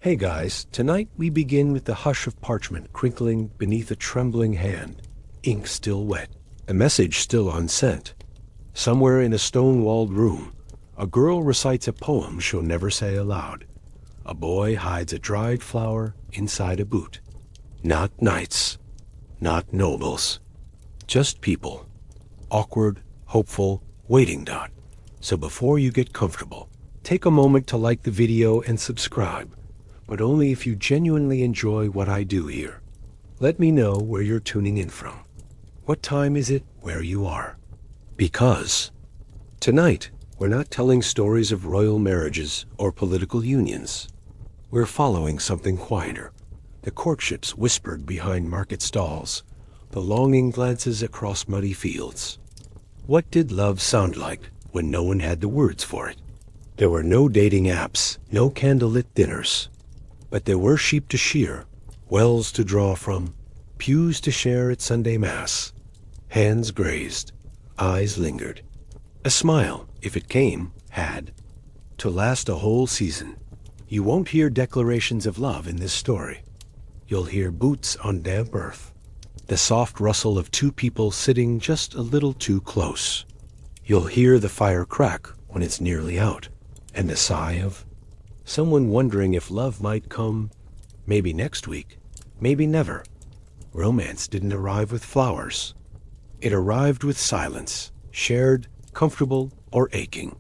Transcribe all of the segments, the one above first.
Hey guys, tonight we begin with the hush of parchment crinkling beneath a trembling hand, ink still wet, a message still unsent. Somewhere in a stone-walled room, a girl recites a poem she'll never say aloud. A boy hides a dried flower inside a boot. Not knights, not nobles, just people. Awkward, hopeful, waiting. So before you get comfortable, take a moment to like the video and subscribe, but only if you genuinely enjoy what I do here. Let me know where you're tuning in from. What time is it where you are? Because tonight, we're not telling stories of royal marriages or political unions. We're following something quieter. The courtships whispered behind market stalls, the longing glances across muddy fields. What did love sound like when no one had the words for it? There were no dating apps, no candlelit dinners. But there were sheep to shear, wells to draw from, pews to share at Sunday Mass. Hands grazed, eyes lingered. A smile, if it came, had to last a whole season. You won't hear declarations of love in this story. You'll hear boots on damp earth, the soft rustle of two people sitting just a little too close. You'll hear the fire crack when it's nearly out, and the sigh of someone wondering if love might come, maybe next week, maybe never. Romance didn't arrive with flowers. It arrived with silence, shared, comfortable, or aching.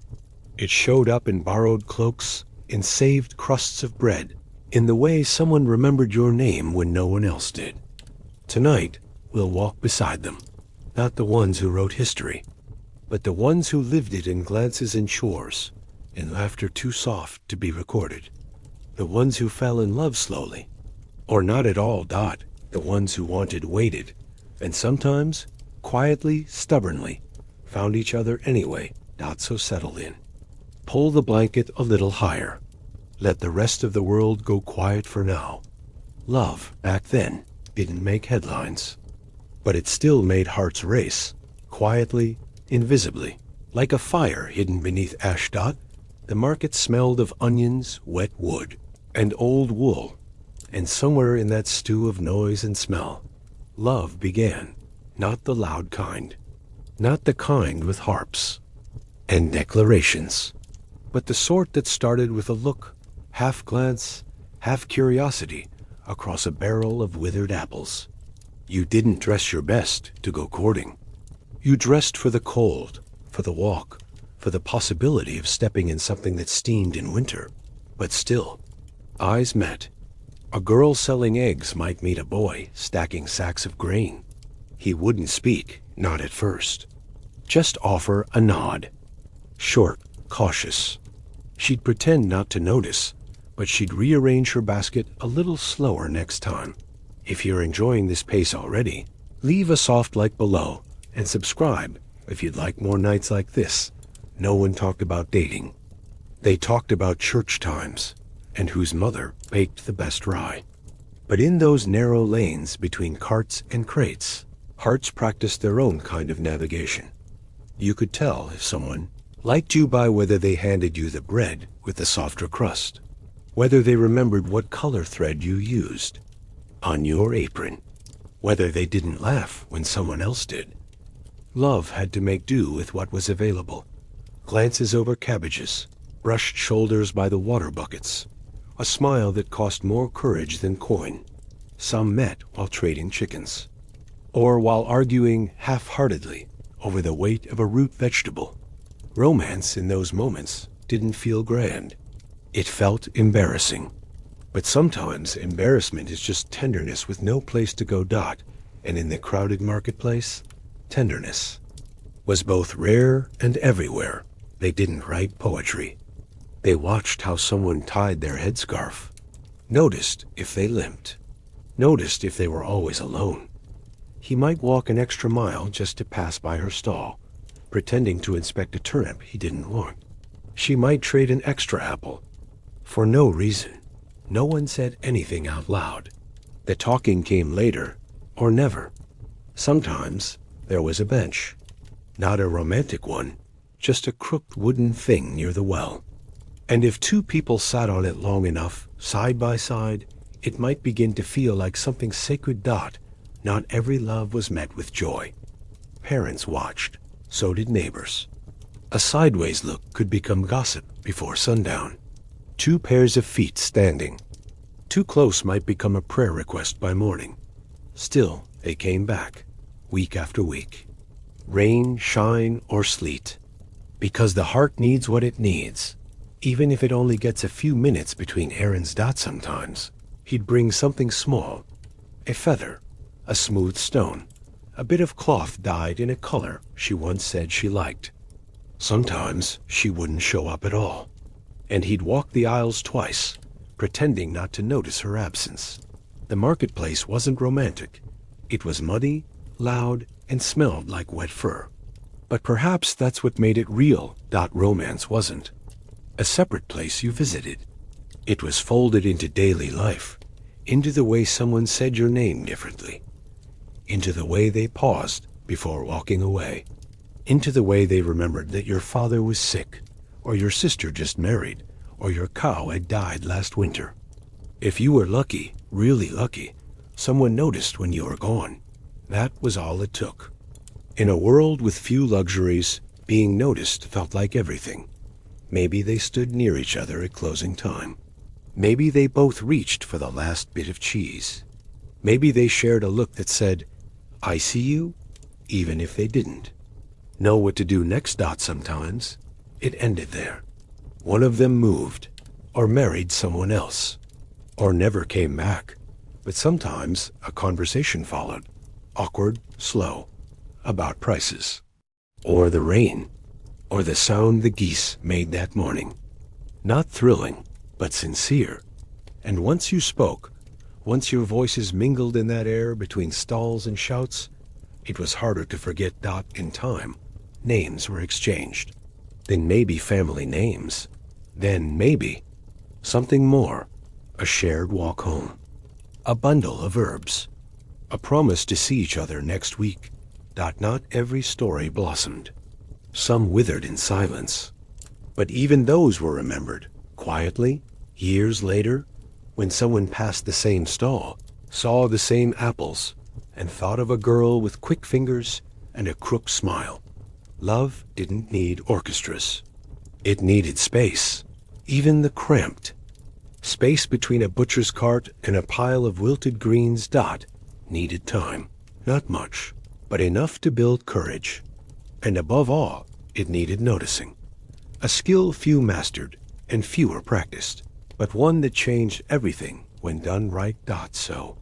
It showed up in borrowed cloaks, in saved crusts of bread, in the way someone remembered your name when no one else did. Tonight, we'll walk beside them, not the ones who wrote history, but the ones who lived it in glances and chores, in laughter too soft to be recorded. The ones who fell in love slowly, or not at all. The ones who wanted waited, and sometimes, quietly, stubbornly, found each other anyway, not so settled in. Pull the blanket a little higher. Let the rest of the world go quiet for now. Love, back then, didn't make headlines, but it still made hearts race, quietly, invisibly, like a fire hidden beneath ash. The market smelled of onions, wet wood, and old wool, and somewhere in that stew of noise and smell, love began, not the loud kind, not the kind with harps and declarations, but the sort that started with a look, half glance, half curiosity, across a barrel of withered apples. You didn't dress your best to go courting. You dressed for the cold, for the walk, for the possibility of stepping in something that steamed in winter. But still, eyes met. A girl selling eggs might meet a boy stacking sacks of grain. He wouldn't speak, not at first. Just offer a nod. Short, cautious. She'd pretend not to notice, but she'd rearrange her basket a little slower next time. If you're enjoying this pace already, leave a soft like below and subscribe if you'd like more nights like this. No one talked about dating. They talked about church times and whose mother baked the best rye. But in those narrow lanes between carts and crates, hearts practiced their own kind of navigation. You could tell if someone liked you by whether they handed you the bread with the softer crust, whether they remembered what color thread you used on your apron, whether they didn't laugh when someone else did. Love had to make do with what was available. Glances over cabbages, brushed shoulders by the water buckets, a smile that cost more courage than coin. Some met while trading chickens, or while arguing half-heartedly over the weight of a root vegetable. Romance in those moments didn't feel grand. It felt embarrassing. But sometimes embarrassment is just tenderness with no place to go. And in the crowded marketplace, tenderness was both rare and everywhere. They didn't write poetry. They watched how someone tied their headscarf, noticed if they limped, noticed if they were always alone. He might walk an extra mile just to pass by her stall, pretending to inspect a turnip he didn't want. She might trade an extra apple, for no reason. No one said anything out loud. The talking came later, or never. Sometimes there was a bench, not a romantic one, just a crooked wooden thing near the well. And if two people sat on it long enough, side by side, it might begin to feel like something sacred. Not every love was met with joy. Parents watched, so did neighbors. A sideways look could become gossip before sundown. Two pairs of feet standing. Too close might become a prayer request by morning. Still, they came back, week after week. Rain, shine, or sleet. Because the heart needs what it needs. Even if it only gets a few minutes between errands. Sometimes, he'd bring something small. A feather, a smooth stone, a bit of cloth dyed in a color she once said she liked. Sometimes she wouldn't show up at all, and he'd walk the aisles twice, pretending not to notice her absence. The marketplace wasn't romantic. It was muddy, loud, and smelled like wet fur. But perhaps that's what made it real. Romance wasn't a separate place you visited. It was folded into daily life, into the way someone said your name differently, into the way they paused before walking away, into the way they remembered that your father was sick, or your sister just married, or your cow had died last winter. If you were lucky, really lucky, someone noticed when you were gone. That was all it took. In a world with few luxuries, being noticed felt like everything. Maybe they stood near each other at closing time. Maybe they both reached for the last bit of cheese. Maybe they shared a look that said, "I see you," even if they didn't know what to do next. Sometimes it ended there. One of them moved, or married someone else, or never came back. But sometimes a conversation followed, awkward, slow, about prices, or the rain, or the sound the geese made that morning. Not thrilling, but sincere. And once you spoke, once your voices mingled in that air between stalls and shouts, it was harder to forget. In time, names were exchanged. Then maybe family names. Then maybe something more, a shared walk home, a bundle of herbs, a promise to see each other next week. Not every story blossomed. Some withered in silence. But even those were remembered, quietly, years later, when someone passed the same stall, saw the same apples, and thought of a girl with quick fingers and a crooked smile. Love didn't need orchestras. It needed space, even the cramped. Space between a butcher's cart and a pile of wilted greens. Needed time. Not much, but enough to build courage. And above all, it needed noticing. A skill few mastered and fewer practiced, but one that changed everything when done right. So,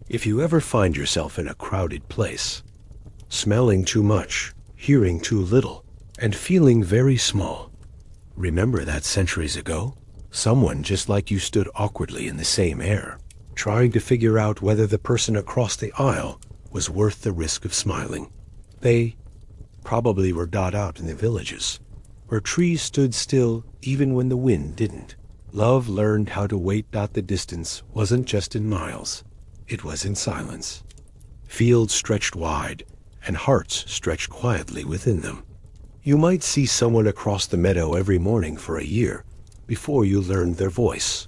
if you ever find yourself in a crowded place, smelling too much, hearing too little, and feeling very small, remember that centuries ago, someone just like you stood awkwardly in the same air, trying to figure out whether the person across the aisle was worth the risk of smiling. They probably were out in the villages, where trees stood still even when the wind didn't. Love learned how to wait. The distance wasn't just in miles, it was in silence. Fields stretched wide, and hearts stretched quietly within them. You might see someone across the meadow every morning for a year before you learned their voice.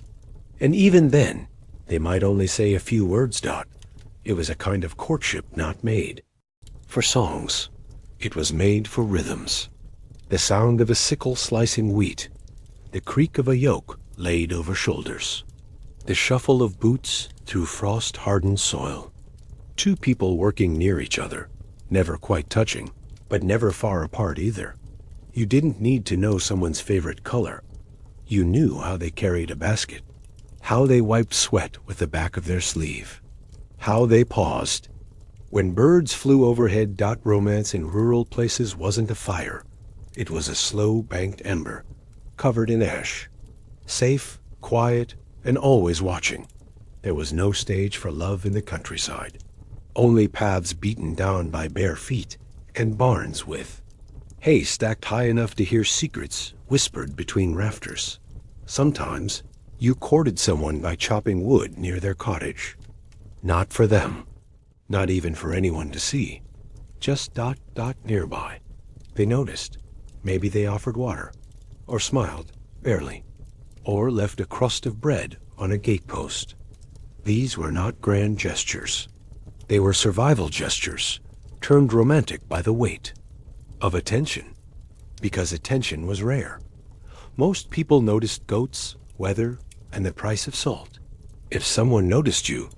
And even then, they might only say a few words. It was a kind of courtship not made for songs. It was made for rhythms. The sound of a sickle slicing wheat, the creak of a yoke laid over shoulders, the shuffle of boots through frost-hardened soil. Two people working near each other, never quite touching, but never far apart either. You didn't need to know someone's favorite color. You knew how they carried a basket, how they wiped sweat with the back of their sleeve, how they paused. When birds flew overhead. Romance in rural places wasn't a fire. It was a slow banked ember, covered in ash. Safe, quiet, and always watching. There was no stage for love in the countryside. Only paths beaten down by bare feet, and barns with hay stacked high enough to hear secrets whispered between rafters. Sometimes you courted someone by chopping wood near their cottage. Not for them, not even for anyone to see, just nearby. They noticed. Maybe they offered water, or smiled, barely. or left a crust of bread on a gatepost. These were not grand gestures. They were survival gestures, turned romantic by the weight of attention, because attention was rare. Most people noticed goats, weather, and the price of salt. If someone noticed you,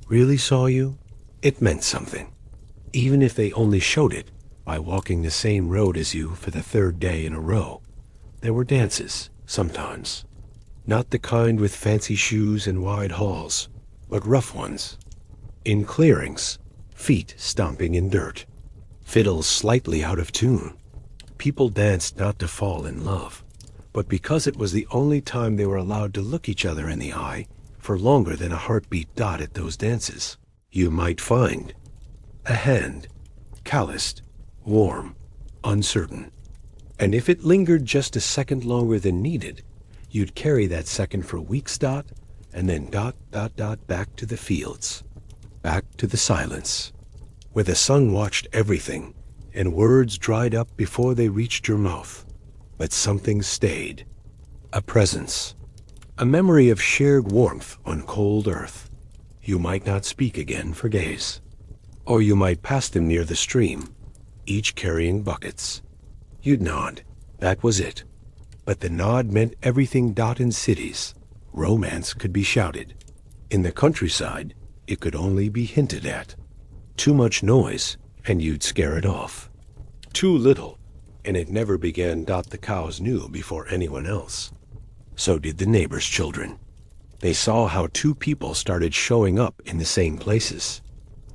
really saw you, it meant something. Even if they only showed it by walking the same road as you for the third day in a row. There were dances, sometimes. Not the kind with fancy shoes and wide halls, but rough ones. In clearings, feet stomping in dirt, fiddles slightly out of tune. People danced not to fall in love, but because it was the only time they were allowed to look each other in the eye for longer than a heartbeat dot at those dances. You might find a hand, calloused, warm, uncertain. And if it lingered just a second longer than needed, you'd carry that second for weeks, Dot, and then dot, dot, dot, back to the fields, back to the silence, where the sun watched everything, and words dried up before they reached your mouth. But something stayed. A presence. A memory of shared warmth on cold earth. You might not speak again for days. Or you might pass them near the stream, each carrying buckets. You'd nod. That was it. But the nod meant everything. Dot. In cities, romance could be shouted. In the countryside, it could only be hinted at. Too much noise, and you'd scare it off. Too little, and it never began. Dot. The cows knew before anyone else. So did the neighbors' children. They saw how two people started showing up in the same places,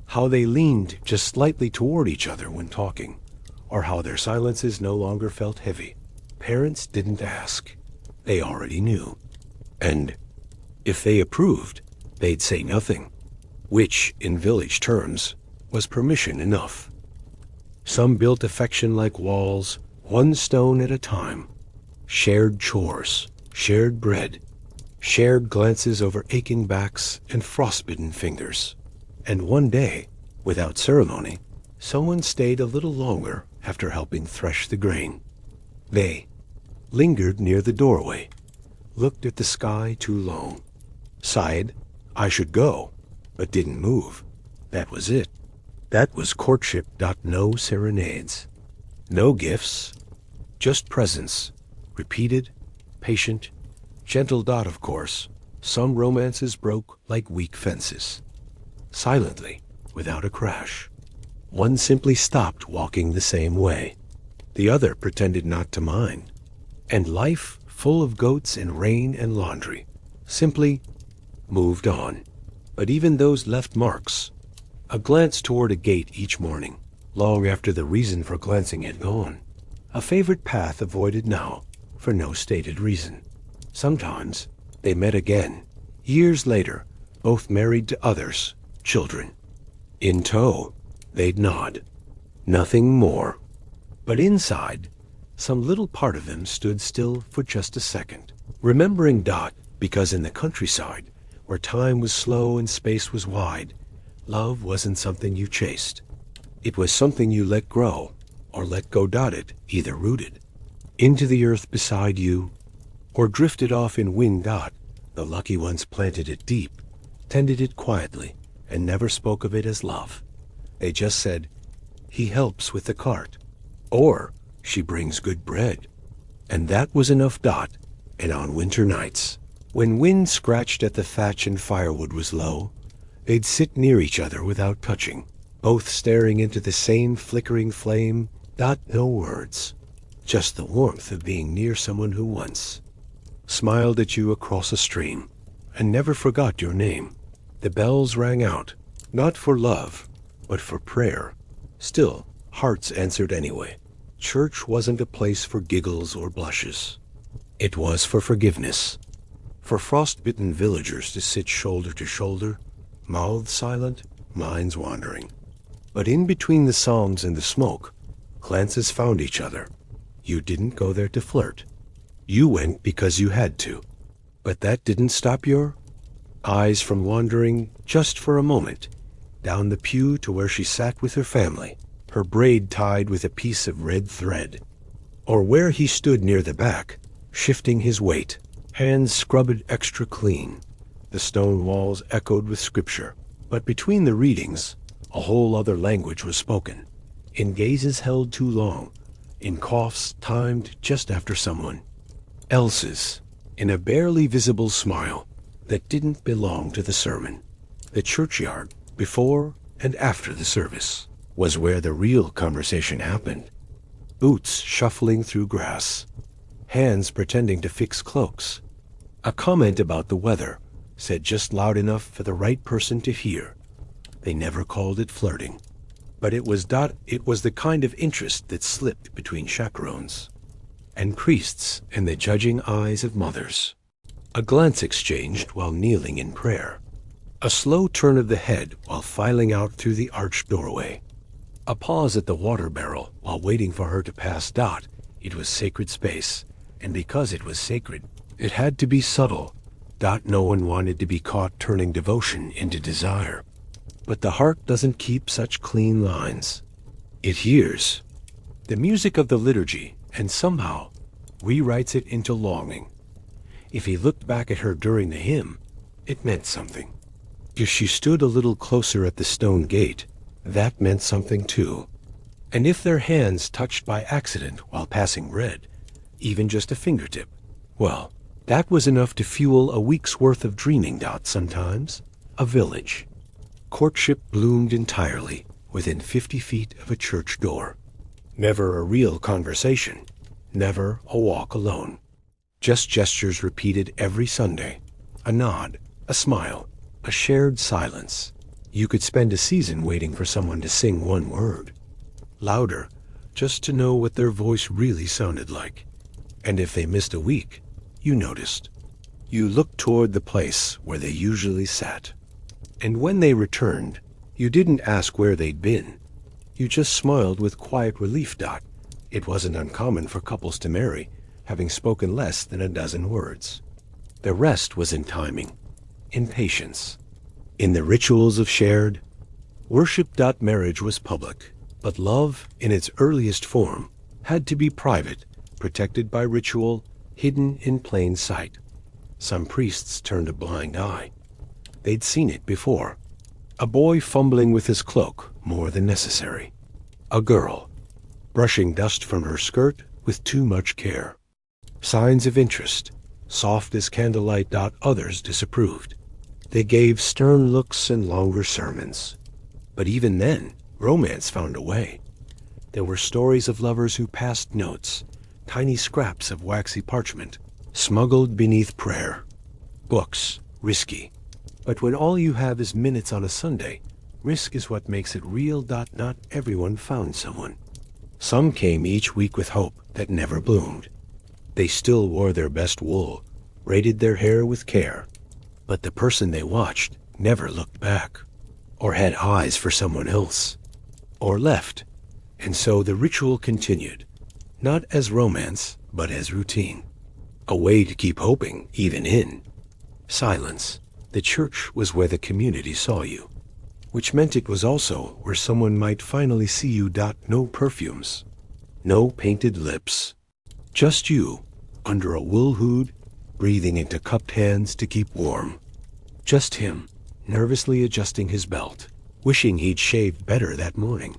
how they leaned just slightly toward each other when talking, or how their silences no longer felt heavy. Parents didn't ask. They already knew. And if they approved, they'd say nothing, which, in village terms, was permission enough. Some built affection like walls, one stone at a time. Shared chores, shared bread, shared glances over aching backs and frostbitten fingers. And one day, without ceremony, someone stayed a little longer after helping thresh the grain. They lingered near the doorway, looked at the sky too long, sighed, "I should go," but didn't move. That was it. That was courtship. No serenades, no gifts, just presence, repeated, patient, gentle. Of course, some romances broke like weak fences. Silently, without a crash. One simply stopped walking the same way. The other pretended not to mind. And life, full of goats and rain and laundry, simply moved on. But even those left marks. A glance toward a gate each morning, long after the reason for glancing had gone. A favorite path avoided now, for no stated reason. Sometimes they met again, years later, both married to others, children. In tow, they'd nod. Nothing more. But inside, some little part of them stood still for just a second, remembering. Because in the countryside, where time was slow and space was wide, love wasn't something you chased. It was something you let grow, or let go. It either rooted into the earth beside you, or drifted off in wind. The lucky ones planted it deep, tended it quietly, and never spoke of it as love. They just said, "He helps with the cart," or "She brings good bread." And that was enough. And on winter nights, when wind scratched at the thatch and firewood was low, they'd sit near each other without touching, both staring into the same flickering flame. No words, just the warmth of being near someone who once smiled at you across a stream and never forgot your name. The bells rang out, not for love, but for prayer. Still, hearts answered anyway. Church wasn't a place for giggles or blushes. It was for forgiveness. For frostbitten villagers to sit shoulder to shoulder, mouths silent, minds wandering. But in between the songs and the smoke, glances found each other. You didn't go there to flirt. You went because you had to. But that didn't stop your eyes from wandering, just for a moment, down the pew to where she sat with her family, her braid tied with a piece of red thread, or where he stood near the back, shifting his weight, Hands scrubbed extra clean. The stone walls echoed with scripture. But between the readings, a whole other language was spoken. In gazes held too long, in coughs timed just after someone else's, in a barely visible smile that didn't belong to the sermon. The churchyard, before and after the service, was where the real conversation happened. Boots shuffling through grass, hands pretending to fix cloaks. A comment about the weather, said just loud enough for the right person to hear. They never called it flirting, but it was the kind of interest that slipped between chaperones and priests in the judging eyes of mothers. A glance exchanged while kneeling in prayer. A slow turn of the head while filing out through the arched doorway. A pause at the water barrel while waiting for her to pass. It was sacred space, and because it was sacred, it had to be subtle. No one wanted to be caught turning devotion into desire. But the heart doesn't keep such clean lines. It hears the music of the liturgy and somehow rewrites it into longing. If he looked back at her during the hymn, it meant something. If she stood a little closer at the stone gate, that meant something too. And if their hands touched by accident while passing bread, even just a fingertip, well, that was enough to fuel a week's worth of dreaming. Sometimes, a village. Courtship bloomed entirely within 50 feet of a church door. Never a real conversation, never a walk alone. Just gestures repeated every Sunday. A nod, a smile, a shared silence. You could spend a season waiting for someone to sing one word, louder, just to know what their voice really sounded like. And if they missed a week, you noticed. You looked toward the place where they usually sat. And when they returned, you didn't ask where they'd been. You just smiled with quiet relief. It wasn't uncommon for couples to marry, having spoken less than a dozen words. The rest was in timing, in patience, in the rituals of shared worship. Marriage was public, but love, in its earliest form, had to be private, protected by ritual, hidden in plain sight. Some priests turned a blind eye. They'd seen it before. A boy fumbling with his cloak more than necessary. A girl brushing dust from her skirt with too much care. Signs of interest, soft as candlelight. Others disapproved. They gave stern looks and longer sermons. But even then, romance found a way. There were stories of lovers who passed notes, tiny scraps of waxy parchment, smuggled beneath prayer. Books, risky. But when all you have is minutes on a Sunday, risk is what makes it real. Not everyone found someone. Some came each week with hope that never bloomed. They still wore their best wool, braided their hair with care. But the person they watched never looked back, or had eyes for someone else, or left. And so the ritual continued, not as romance, but as routine. A way to keep hoping, even in silence. The church was where the community saw you, which meant it was also where someone might finally see you. No perfumes, no painted lips, just you, under a wool hood, breathing into cupped hands to keep warm. Just him, nervously adjusting his belt, wishing he'd shaved better that morning.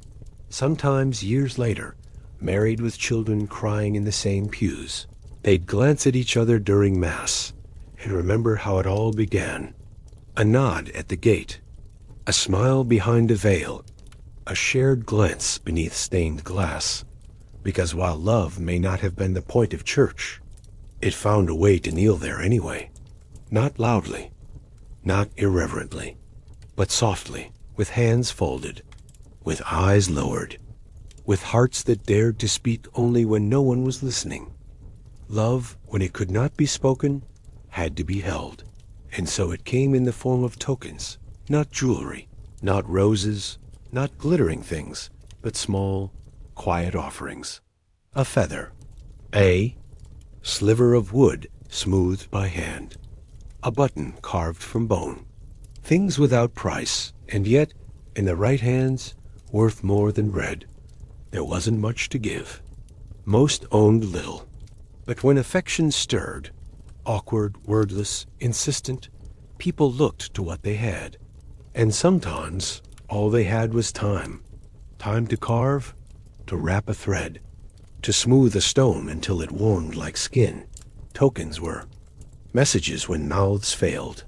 Sometimes, years later, married with children crying in the same pews, they'd glance at each other during Mass and remember how it all began. A nod at the gate, a smile behind a veil, a shared glance beneath stained glass. Because while love may not have been the point of church, it found a way to kneel there anyway. Not loudly, not irreverently, but softly, with hands folded, with eyes lowered, with hearts that dared to speak only when no one was listening. Love, when it could not be spoken, had to be held. And so it came in the form of tokens, not jewelry, not roses, not glittering things, but small, quiet offerings. A feather, a sliver of wood smoothed by hand, a button carved from bone. Things without price, and yet, in the right hands, worth more than bread. There wasn't much to give. Most owned little. But when affection stirred, Awkward, wordless, insistent, people looked to what they had. And sometimes all they had was time. Time to carve, to wrap a thread, to smooth a stone until it warmed like skin. Tokens were messages when mouths failed.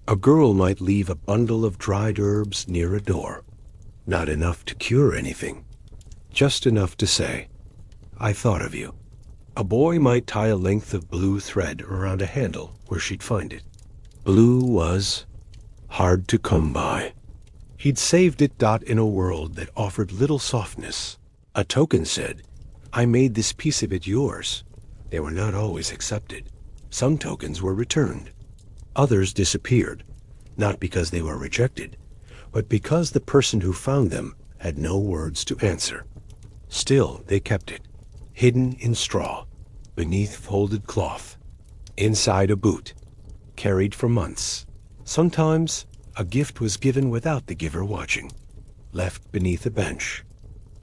A girl might leave a bundle of dried herbs near a door. Not enough to cure anything, just enough to say, "I thought of you." A boy might tie a length of blue thread around a handle where she'd find it. Blue was hard to come by. He'd saved it in a world that offered little softness. A token said, "I made this piece of it yours." They were not always accepted. Some tokens were returned. Others disappeared, not because they were rejected, but because the person who found them had no words to answer. Still, they kept it, hidden in straw, beneath folded cloth, inside a boot, carried for months. Sometimes a gift was given without the giver watching, left beneath a bench,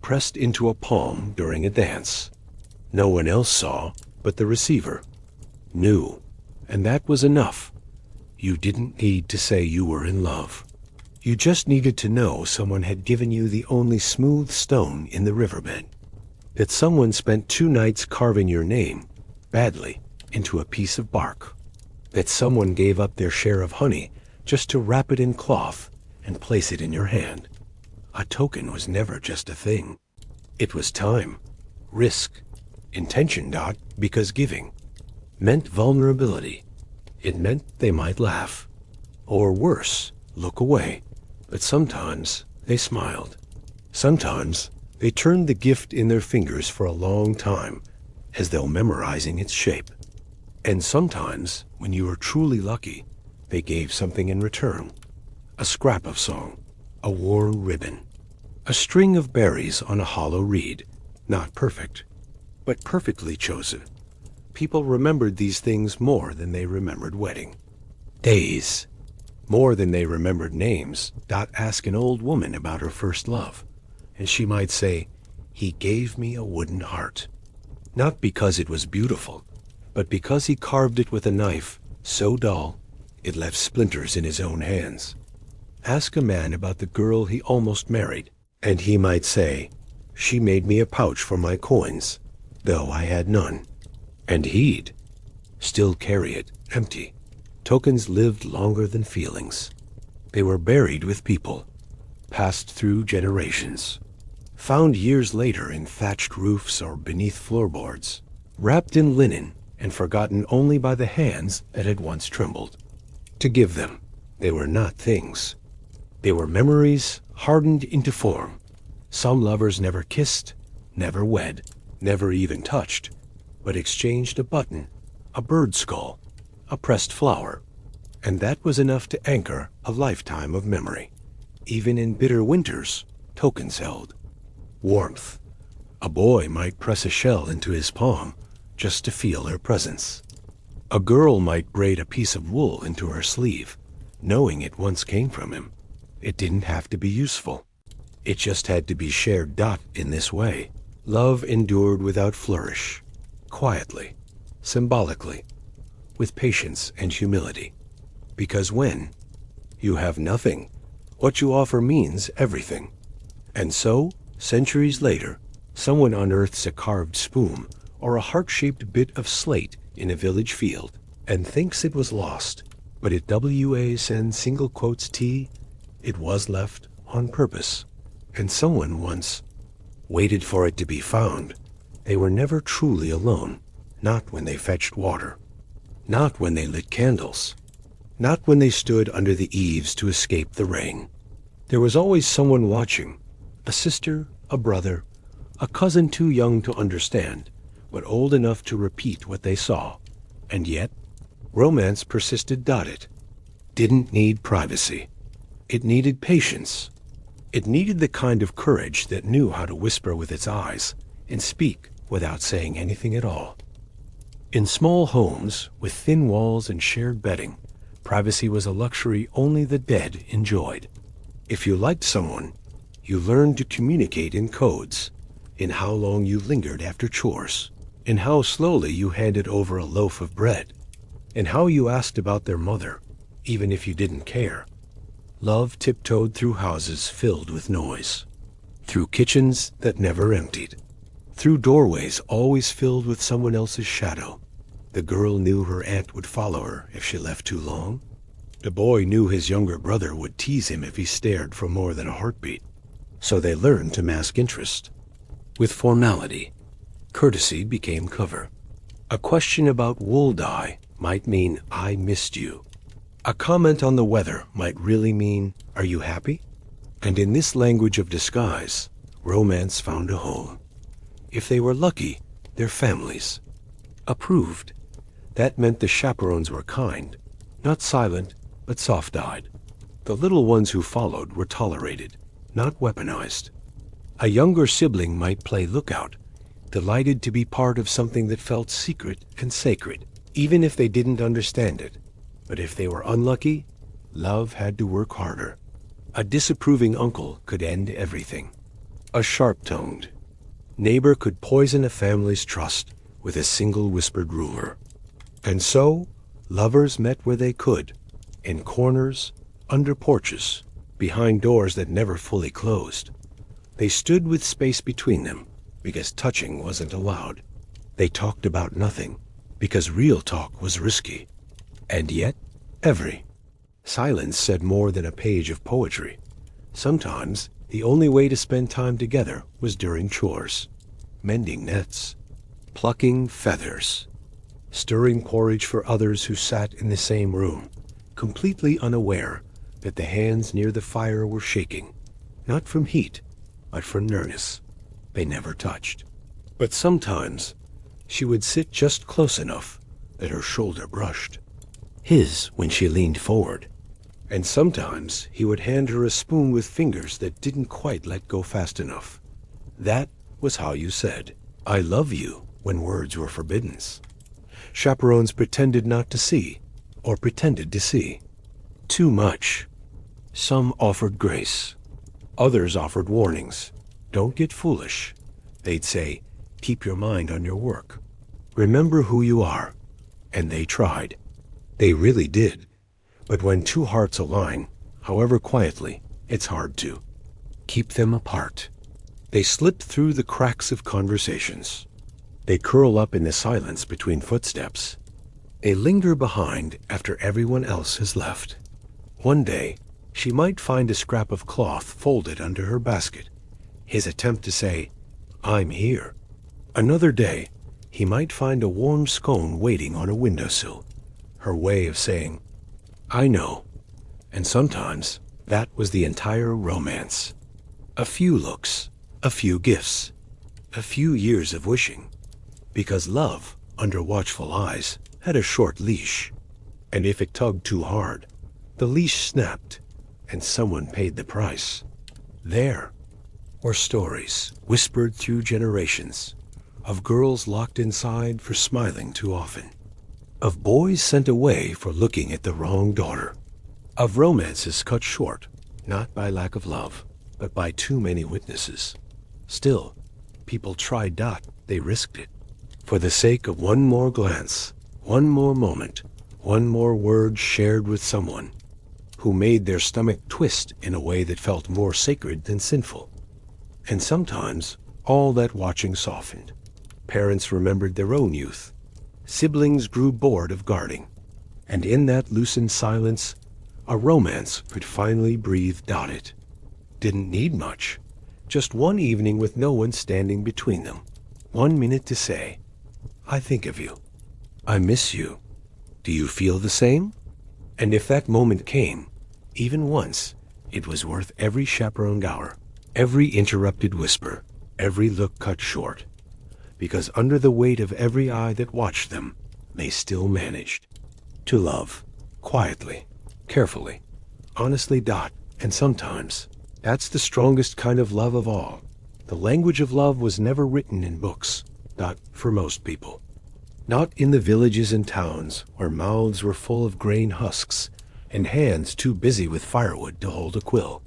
pressed into a palm during a dance. No one else saw, but the receiver knew, and that was enough. You didn't need to say you were in love. You just needed to know someone had given you the only smooth stone in the riverbed. That someone spent 2 nights carving your name, badly, into a piece of bark. That someone gave up their share of honey just to wrap it in cloth and place it in your hand. A token was never just a thing. It was time, risk, intention. Because giving meant vulnerability. It meant they might laugh, or worse, look away. But sometimes they smiled. Sometimes they turned the gift in their fingers for a long time, as though memorizing its shape. And sometimes, when you were truly lucky, they gave something in return. A scrap of song, a worn ribbon, a string of berries on a hollow reed. Not perfect, but perfectly chosen. People remembered these things more than they remembered wedding days, more than they remembered names. Ask an old woman about her first love, and she might say, "He gave me a wooden heart." Not because it was beautiful, but because he carved it with a knife so dull it left splinters in his own hands. Ask a man about the girl he almost married, and he might say, "She made me a pouch for my coins, though I had none." And he'd still carry it empty. Tokens lived longer than feelings. They were buried with people, passed through generations, found years later in thatched roofs or beneath floorboards, wrapped in linen and forgotten only by the hands that had once trembled. To give them, they were not things. They were memories hardened into form. Some lovers never kissed, never wed, never even touched, but exchanged a button, a bird skull, a pressed flower, and that was enough to anchor a lifetime of memory. Even in bitter winters, tokens held warmth. A boy might press a shell into his palm just to feel her presence. A girl might braid a piece of wool into her sleeve, knowing it once came from him. It didn't have to be useful. It just had to be shared. In this way, love endured without flourish, quietly, symbolically, with patience and humility. Because when you have nothing, what you offer means everything. And so, centuries later, someone unearths a carved spoon or a heart-shaped bit of slate in a village field and thinks it was lost, but it it was left on purpose. And someone once waited for it to be found. They were never truly alone, not when they fetched water, not when they lit candles, not when they stood under the eaves to escape the rain. There was always someone watching, a sister, a brother, a cousin too young to understand, but old enough to repeat what they saw. And yet, romance persisted. It didn't need privacy. It needed patience. It needed the kind of courage that knew how to whisper with its eyes and speak without saying anything at all. In small homes with thin walls and shared bedding, privacy was a luxury only the dead enjoyed. If you liked someone, you learned to communicate in codes, in how long you lingered after chores, in how slowly you handed over a loaf of bread. and how you asked about their mother, even if you didn't care. Love tiptoed through houses filled with noise, through kitchens that never emptied, through doorways always filled with someone else's shadow. The girl knew her aunt would follow her if she left too long. The boy knew his younger brother would tease him if he stared for more than a heartbeat. So they learned to mask interest. With formality, courtesy became cover. A question about wool dye might mean, "I missed you." A comment on the weather might really mean, "Are you happy?" And in this language of disguise, romance found a home. If they were lucky, their families approved. That meant the chaperones were kind, not silent, but soft-eyed. The little ones who followed were tolerated, not weaponized. A younger sibling might play lookout, delighted to be part of something that felt secret and sacred, even if they didn't understand it. But if they were unlucky, love had to work harder. A disapproving uncle could end everything. A sharp-tongued neighbor could poison a family's trust with a single whispered rumor. And so, lovers met where they could, in corners, under porches, behind doors that never fully closed. They stood with space between them, because touching wasn't allowed. They talked about nothing, because real talk was risky. And yet, every silence said more than a page of poetry. Sometimes, the only way to spend time together was during chores, mending nets, plucking feathers, stirring porridge for others who sat in the same room, completely unaware that the hands near the fire were shaking, not from heat, but from nervousness. They never touched. But sometimes, she would sit just close enough that her shoulder brushed his when she leaned forward. And sometimes he would hand her a spoon with fingers that didn't quite let go fast enough. That was how you said, "I love you," when words were forbidden. Chaperones pretended not to see, or pretended to see too much. Some offered grace. Others offered warnings. "Don't get foolish." They'd say, "Keep your mind on your work. Remember who you are." And they tried. They really did. But when two hearts align, however quietly, it's hard to keep them apart. They slip through the cracks of conversations. They curl up in the silence between footsteps. They linger behind after everyone else has left. One day, she might find a scrap of cloth folded under her basket, his attempt to say, "I'm here." Another day, he might find a warm scone waiting on a windowsill, her way of saying, "I know." And sometimes, that was the entire romance. A few looks, a few gifts, a few years of wishing. Because love, under watchful eyes, had a short leash. And if it tugged too hard, the leash snapped, and someone paid the price. There were stories, whispered through generations, of girls locked inside for smiling too often, of boys sent away for looking at the wrong daughter, of romances cut short, not by lack of love, but by too many witnesses. Still, people tried. They risked it. For the sake of one more glance, one more moment, one more word shared with someone who made their stomach twist in a way that felt more sacred than sinful. And sometimes, all that watching softened. Parents remembered their own youth. Siblings grew bored of guarding. And in that loosened silence, a romance could finally breathe. It didn't need much. Just one evening with no one standing between them. 1 minute to say, "I think of you. I miss you. Do you feel the same?" And if that moment came, even once, it was worth every chaperoned hour, every interrupted whisper, every look cut short. Because under the weight of every eye that watched them, they still managed to love, quietly, carefully, honestly. And sometimes, that's the strongest kind of love of all. The language of love was never written in books. For most people. Not in the villages and towns where mouths were full of grain husks and hands too busy with firewood to hold a quill.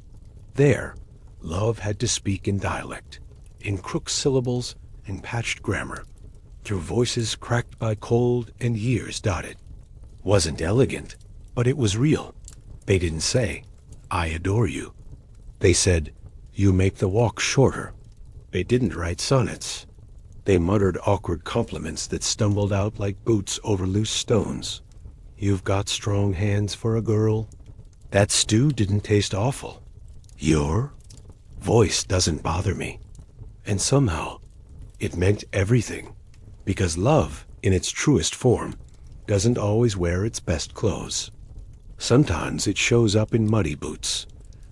There, love had to speak in dialect, in crooked syllables and patched grammar, through voices cracked by cold and years. wasn't elegant, but it was real. They didn't say, "I adore you." They said, "You make the walk shorter." They didn't write sonnets. They muttered awkward compliments that stumbled out like boots over loose stones. "You've got strong hands for a girl." "That stew didn't taste awful." "Your voice doesn't bother me." And somehow, it meant everything, because love, in its truest form, doesn't always wear its best clothes. Sometimes it shows up in muddy boots,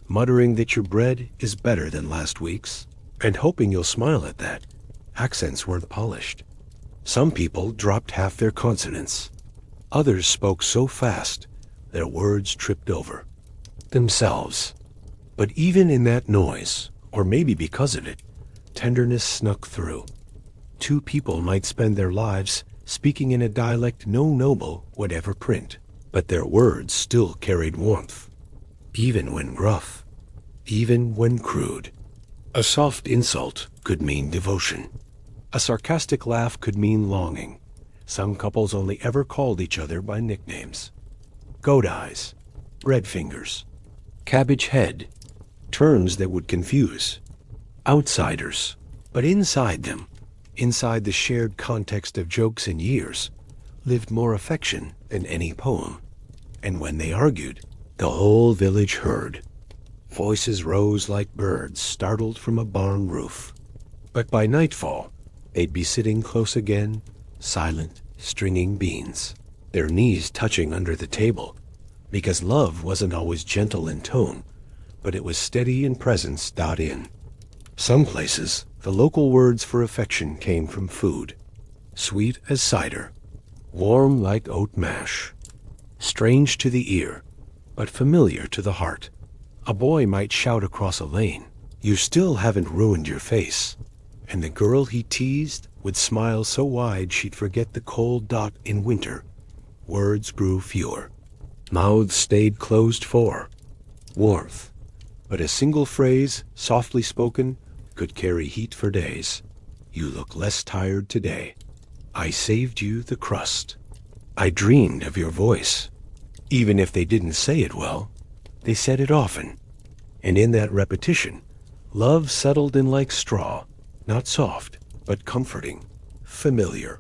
muttering that your bread is better than last week's, and hoping you'll smile at that. Accents weren't polished. Some people dropped half their consonants. Others spoke so fast, their words tripped over themselves. But even in that noise, or maybe because of it, tenderness snuck through. Two people might spend their lives speaking in a dialect no noble would ever print, but their words still carried warmth, even when gruff, even when crude. A soft insult could mean devotion. A sarcastic laugh could mean longing. Some couples only ever called each other by nicknames. Goat eyes, red fingers, cabbage head, terms that would confuse. Outsiders, but inside them, inside the shared context of jokes and years, lived more affection than any poem. And when they argued, the whole village heard. Voices rose like birds startled from a barn roof. But by nightfall, they'd be sitting close again, silent, stringing beans, their knees touching under the table, because love wasn't always gentle in tone, but it was steady in presence. In some places, the local words for affection came from food, sweet as cider, warm like oat mash, strange to the ear, but familiar to the heart. A boy might shout across a lane, "You still haven't ruined your face," and the girl he teased would smile so wide she'd forget the cold dot in winter. Words grew fewer. Mouths stayed closed for warmth, but a single phrase, softly spoken, could carry heat for days. "You look less tired today. I saved you the crust. I dreamed of your voice." Even if they didn't say it well, they said it often. And in that repetition, love settled in like straw, not soft, but comforting, familiar,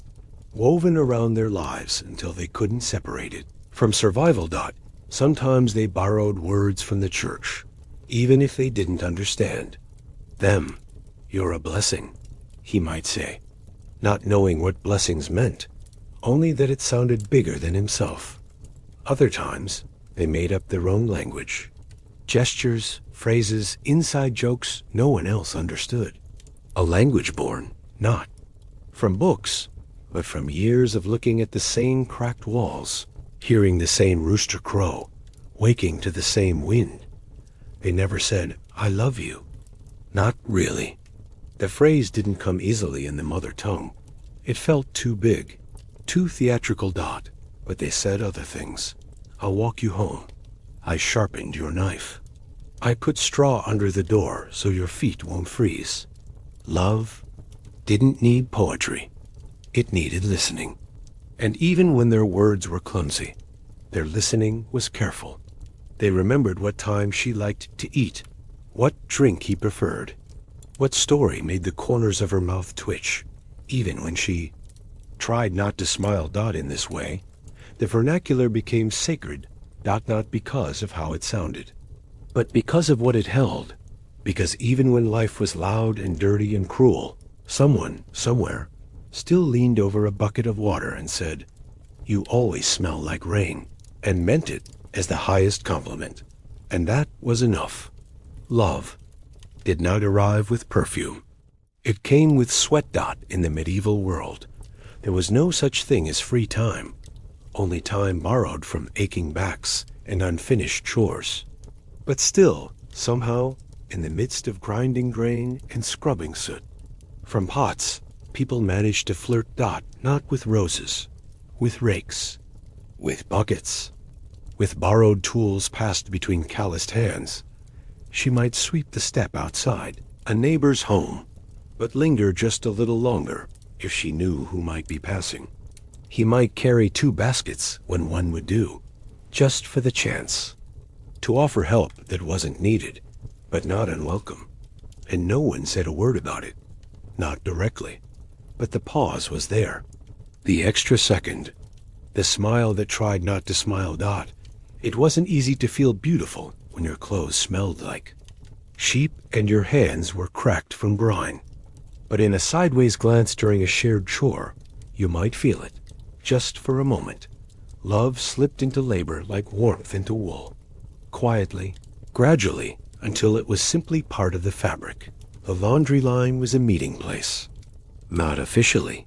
woven around their lives until they couldn't separate it. From survival. Sometimes they borrowed words from the church, even if they didn't understand them. "You're a blessing," he might say, not knowing what blessings meant, only that it sounded bigger than himself. Other times, they made up their own language. Gestures, phrases, inside jokes no one else understood. A language born, not from books, but from years of looking at the same cracked walls, hearing the same rooster crow, waking to the same wind. They never said, "I love you." Not really. The phrase didn't come easily in the mother tongue. It felt too big, too theatrical. But they said other things. "I'll walk you home. I sharpened your knife. I put straw under the door so your feet won't freeze." Love didn't need poetry. It needed listening. And even when their words were clumsy, their listening was careful. They remembered what time she liked to eat, what drink he preferred, what story made the corners of her mouth twitch, even when she tried not to smile. In this way, the vernacular became sacred, not because of how it sounded, but because of what it held. Because even when life was loud and dirty and cruel, someone, somewhere, still leaned over a bucket of water and said, "You always smell like rain," and meant it as the highest compliment. And that was enough. Love did not arrive with perfume. It came with sweat. In the medieval world, there was no such thing as free time, only time borrowed from aching backs and unfinished chores. But still, somehow, in the midst of grinding grain and scrubbing soot, from pots, people managed to flirt. Not with roses, with rakes, with buckets, with borrowed tools passed between calloused hands. She might sweep the step outside a neighbor's home, but linger just a little longer if she knew who might be passing. He might carry 2 baskets when one would do, just for the chance. To offer help that wasn't needed, but not unwelcome. And no one said a word about it. Not directly. But the pause was there. The extra second. The smile that tried not to smile. It wasn't easy to feel beautiful when your clothes smelled like sheep and your hands were cracked from brine. But in a sideways glance during a shared chore, you might feel it, just for a moment. Love slipped into labor like warmth into wool. Quietly, gradually, until it was simply part of the fabric. The laundry line was a meeting place. Not officially,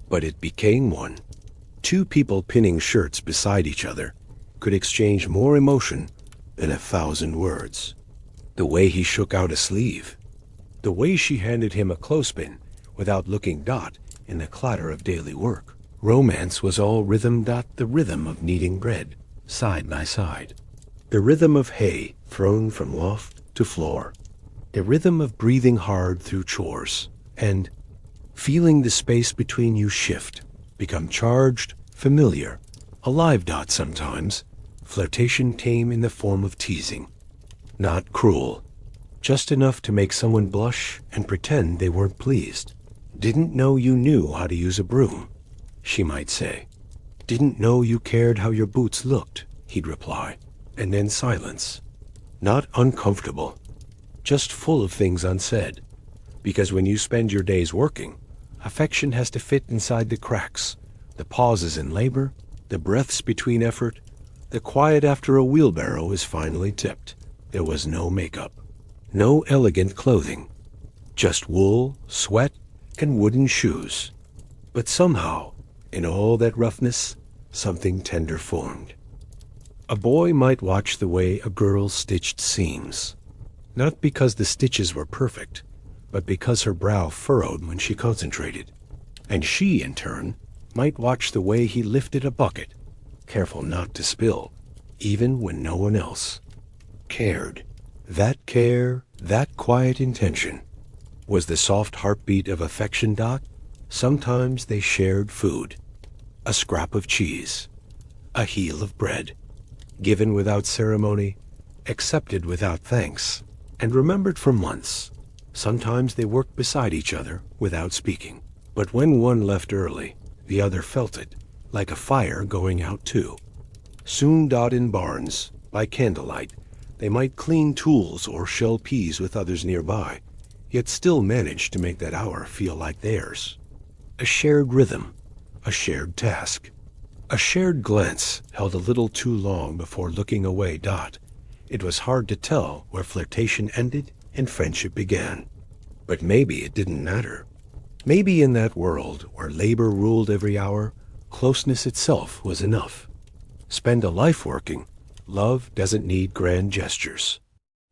but it became one. 2 people pinning shirts beside each other could exchange more emotion than 1,000 words. The way he shook out a sleeve. The way she handed him a clothespin without looking. In the clatter of daily work. Romance was all rhythm. The rhythm of kneading bread, side by side. The rhythm of hay thrown from loft to floor. The rhythm of breathing hard through chores. And feeling the space between you shift, become charged, familiar, alive. Sometimes, flirtation came in the form of teasing. Not cruel. Just enough to make someone blush and pretend they weren't pleased. Didn't know you knew how to use a broom, she might say. Didn't know you cared how your boots looked, he'd reply. And then silence. Not uncomfortable, just full of things unsaid. Because when you spend your days working, affection has to fit inside the cracks, the pauses in labor, the breaths between effort, the quiet after a wheelbarrow is finally tipped. There was no makeup, no elegant clothing, just wool, sweat, and wooden shoes. But somehow, in all that roughness, something tender formed. A boy might watch the way a girl stitched seams, not because the stitches were perfect, but because her brow furrowed when she concentrated. And she, in turn, might watch the way he lifted a bucket, careful not to spill, even when no one else cared. That care, that quiet intention, was the soft heartbeat of affection. Sometimes they shared food, a scrap of cheese, a heel of bread, given without ceremony, accepted without thanks, and remembered for months. Sometimes they worked beside each other without speaking. But when one left early, the other felt it, like a fire going out too. Soon. In barns, by candlelight, they might clean tools or shell peas with others nearby, yet still manage to make that hour feel like theirs. A shared rhythm, a shared task. A shared glance held a little too long before looking away. It was hard to tell where flirtation ended and friendship began. But maybe it didn't matter. Maybe in that world where labor ruled every hour, closeness itself was enough. Spend a life working. Love doesn't need grand gestures.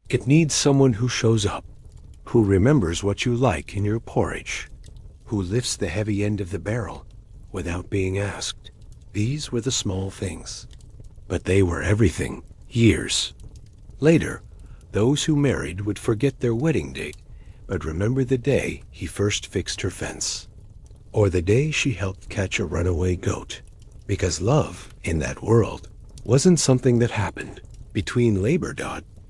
It needs someone who shows up, who remembers what you like in your porridge, who lifts the heavy end of the barrel without being asked. These were the small things, but they were everything. Years later, those who married would forget their wedding date, but remember the day he first fixed her fence, or the day she helped catch a runaway goat. Because love, in that world, wasn't something that happened between labor.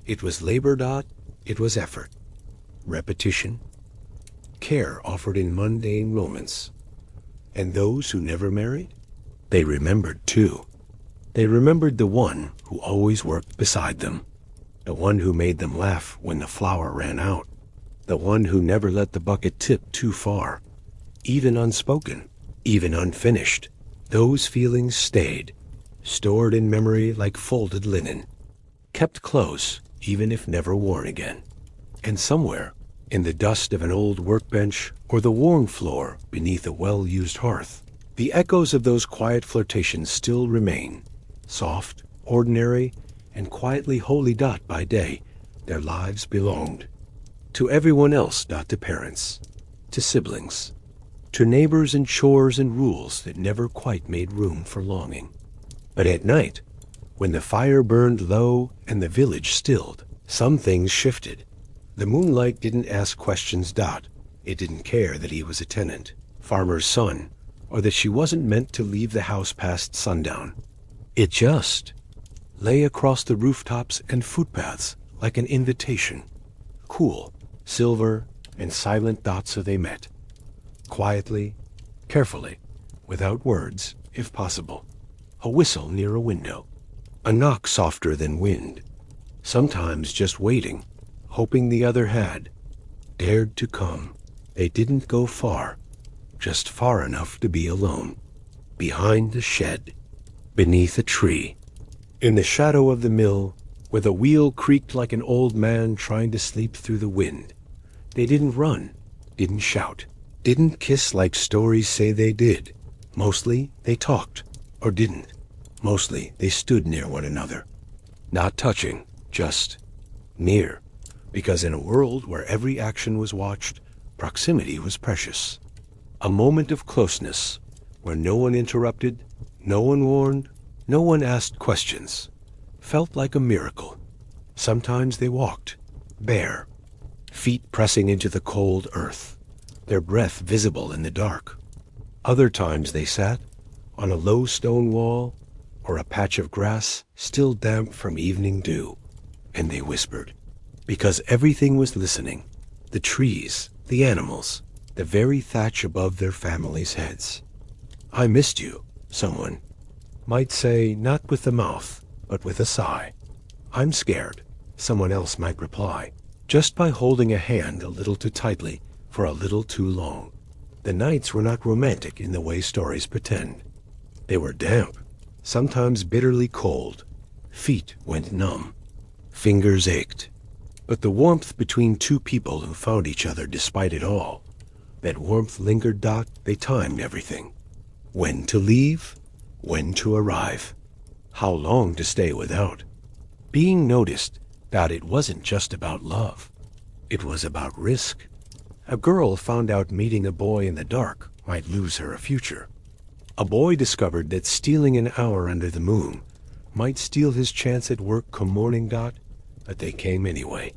It was labor. It was effort, repetition, care offered in mundane moments. And those who never married, they remembered too. They remembered the one who always worked beside them, the one who made them laugh when the flour ran out, the one who never let the bucket tip too far. Even unspoken, even unfinished, those feelings stayed, stored in memory like folded linen, kept close even if never worn again. And somewhere, in the dust of an old workbench or the worn floor beneath a well-used hearth, the echoes of those quiet flirtations still remain, soft, ordinary, and quietly holy. By day, their lives belonged to everyone else. To parents, to siblings, to neighbors and chores and rules that never quite made room for longing. But at night, when the fire burned low and the village stilled, some things shifted. The moonlight didn't ask questions. It didn't care that he was a tenant, farmer's son, or that she wasn't meant to leave the house past sundown. It just lay across the rooftops and footpaths like an invitation. Cool, silver, and silent dots they met. Quietly, carefully, without words, if possible. A whistle near a window. A knock softer than wind. Sometimes just waiting, hoping the other had dared to come. They didn't go far, just far enough to be alone. Behind a shed, beneath a tree, in the shadow of the mill, where the wheel creaked like an old man trying to sleep through the wind. They didn't run, didn't shout, didn't kiss like stories say they did. Mostly they talked, or didn't. Mostly they stood near one another. Not touching, just near. Because in a world where every action was watched, proximity was precious. A moment of closeness, where no one interrupted, no one warned, no one asked questions. Felt like a miracle. Sometimes they walked, bare, feet pressing into the cold earth, their breath visible in the dark. Other times they sat on a low stone wall or a patch of grass still damp from evening dew, and they whispered, because everything was listening, the trees, the animals, the very thatch above their families' heads. "I missed you," someone might say, not with the mouth, but with a sigh. "I'm scared," someone else might reply, just by holding a hand a little too tightly for a little too long. The nights were not romantic in the way stories pretend. They were damp, sometimes bitterly cold. Feet went numb. Fingers ached. But the warmth between two people who found each other despite it all, that warmth lingered. They timed everything. When to leave, when to arrive, how long to stay without. Being noticed that it wasn't just about love. It was about risk. A girl found out meeting a boy in the dark might lose her a future. A boy discovered that stealing an hour under the moon might steal his chance at work come morning. But they came anyway.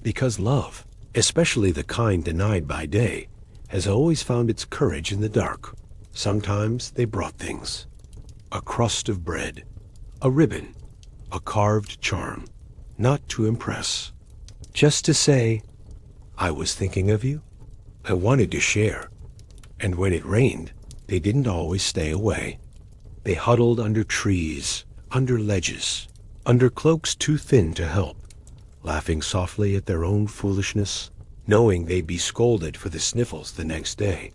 Because love, especially the kind denied by day, has always found its courage in the dark. Sometimes they brought things. A crust of bread, a ribbon, a carved charm, not to impress. Just to say, "I was thinking of you. I wanted to share." And when it rained, they didn't always stay away. They huddled under trees, under ledges, under cloaks too thin to help, laughing softly at their own foolishness, knowing they'd be scolded for the sniffles the next day.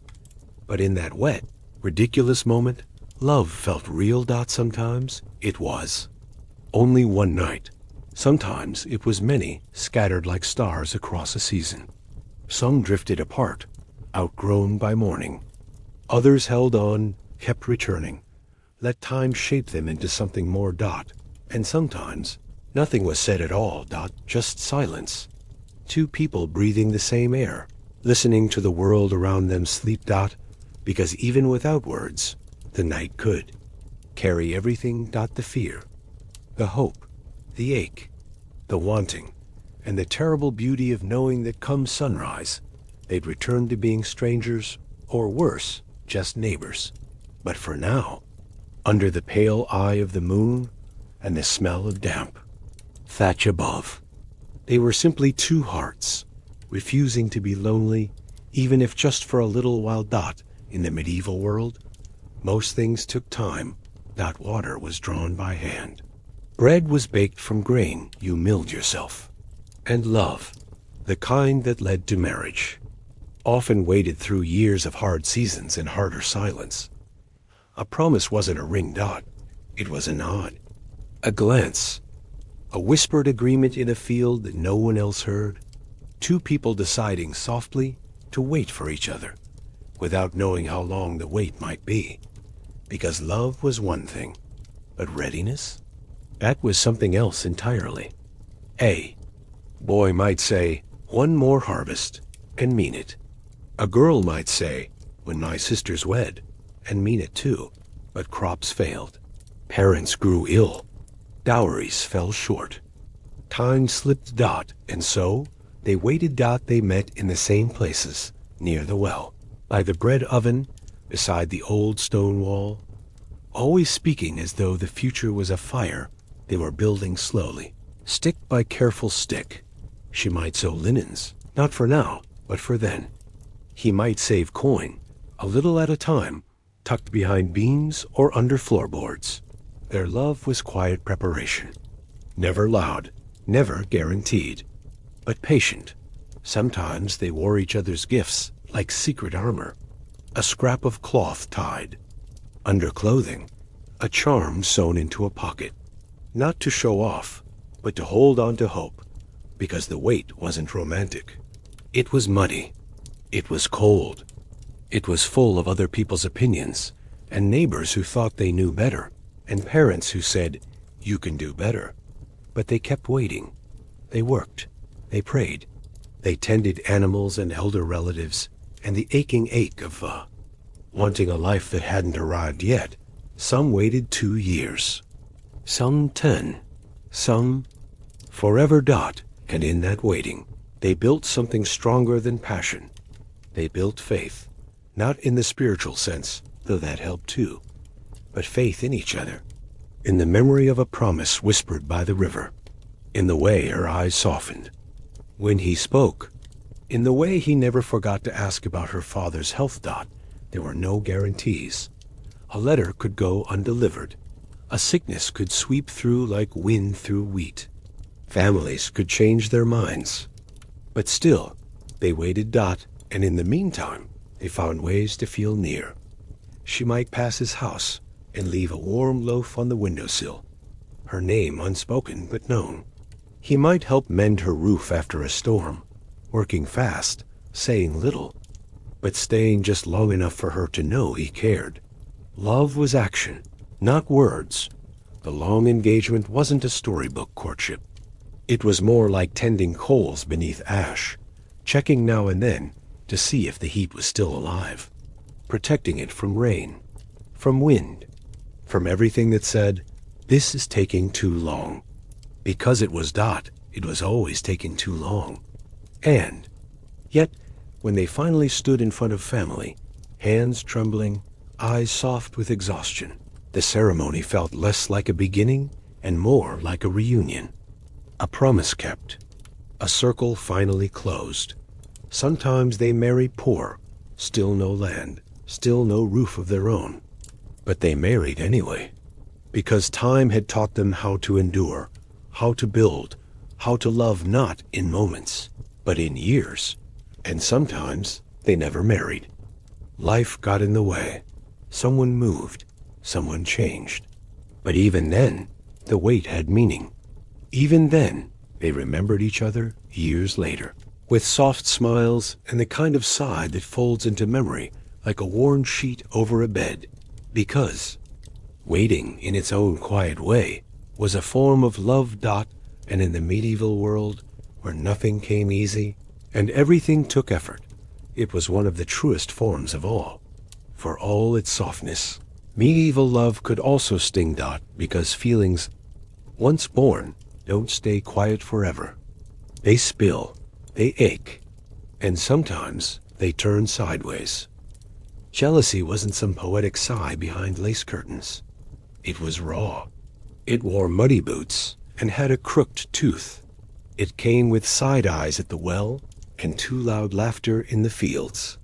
But in that wet, ridiculous moment, love felt real. Sometimes it was only one night. Sometimes it was many, scattered like stars across a season. Some drifted apart, outgrown by morning. Others held on, kept returning, let time shape them into something more. And sometimes nothing was said at all. Just silence. Two people breathing the same air, listening to the world around them sleep. Because even without words, the night could carry everything. The fear, the hope, the ache, the wanting, and the terrible beauty of knowing that come sunrise, they'd return to being strangers, or worse, just neighbors. But for now, under the pale eye of the moon and the smell of damp thatch above, they were simply two hearts, refusing to be lonely, even if just for a little while. In the medieval world, most things took time. Water was drawn by hand. Bread was baked from grain you milled yourself. And love, the kind that led to marriage, often waited through years of hard seasons and harder silence. A promise wasn't a ring. It was a nod, a glance, a whispered agreement in a field that no one else heard. Two people deciding softly to wait for each other, without knowing how long the wait might be. Because love was one thing, but readiness? That was something else entirely. A boy might say, "One more harvest," and mean it. A girl might say, "When my sisters wed," and mean it too. But crops failed. Parents grew ill. Dowries fell short. Time slipped. And so they waited. They met in the same places, near the well, by the bread oven, beside the old stone wall, always speaking as though the future was a fire they were building slowly, stick by careful stick. She might sew linens, not for now, but for then. He might save coin, a little at a time, tucked behind beams or under floorboards. Their love was quiet preparation. Never loud, never guaranteed, but patient. Sometimes they wore each other's gifts like secret armor, a scrap of cloth tied. Under clothing, a charm sewn into a pocket, not to show off, but to hold on to hope, because the weight wasn't romantic. It was muddy. It was cold. It was full of other people's opinions, and neighbors who thought they knew better, and parents who said, "You can do better." But they kept waiting. They worked. They prayed. They tended animals and elder relatives, and the aching ache of wanting a life that hadn't arrived yet. Some waited 2 years, some 10, some forever. And in that waiting, they built something stronger than passion. They built faith, not in the spiritual sense, though that helped too, but faith in each other, in the memory of a promise whispered by the river, in the way her eyes softened when he spoke, in the way he never forgot to ask about her father's health. There were no guarantees. A letter could go undelivered. A sickness could sweep through like wind through wheat. Families could change their minds. But still, they waited. And in the meantime, they found ways to feel near. She might pass his house and leave a warm loaf on the windowsill, her name unspoken but known. He might help mend her roof after a storm, working fast, saying little, but staying just long enough for her to know he cared. Love was action, not words. The long engagement wasn't a storybook courtship. It was more like tending coals beneath ash, checking now and then to see if the heat was still alive, protecting it from rain, from wind, from everything that said, "This is taking too long." Because it was it was always taking too long. And yet, when they finally stood in front of family, hands trembling, eyes soft with exhaustion, the ceremony felt less like a beginning and more like a reunion. A promise kept. A circle finally closed. Sometimes they marry poor, still no land, still no roof of their own. But they married anyway, because time had taught them how to endure, how to build, how to love not in moments, but in years. And sometimes they never married. Life got in the way. Someone moved, someone changed. But even then, the wait had meaning. Even then, they remembered each other years later, with soft smiles and the kind of sigh that folds into memory like a worn sheet over a bed, because waiting in its own quiet way was a form of love. And in the medieval world, where nothing came easy and everything took effort, it was one of the truest forms of all. For all its softness, medieval love could also sting. Because feelings, once born, don't stay quiet forever. They spill, they ache, and sometimes they turn sideways. Jealousy wasn't some poetic sigh behind lace curtains. It was raw. It wore muddy boots and had a crooked tooth. It came with side eyes at the well and too loud laughter in the fields.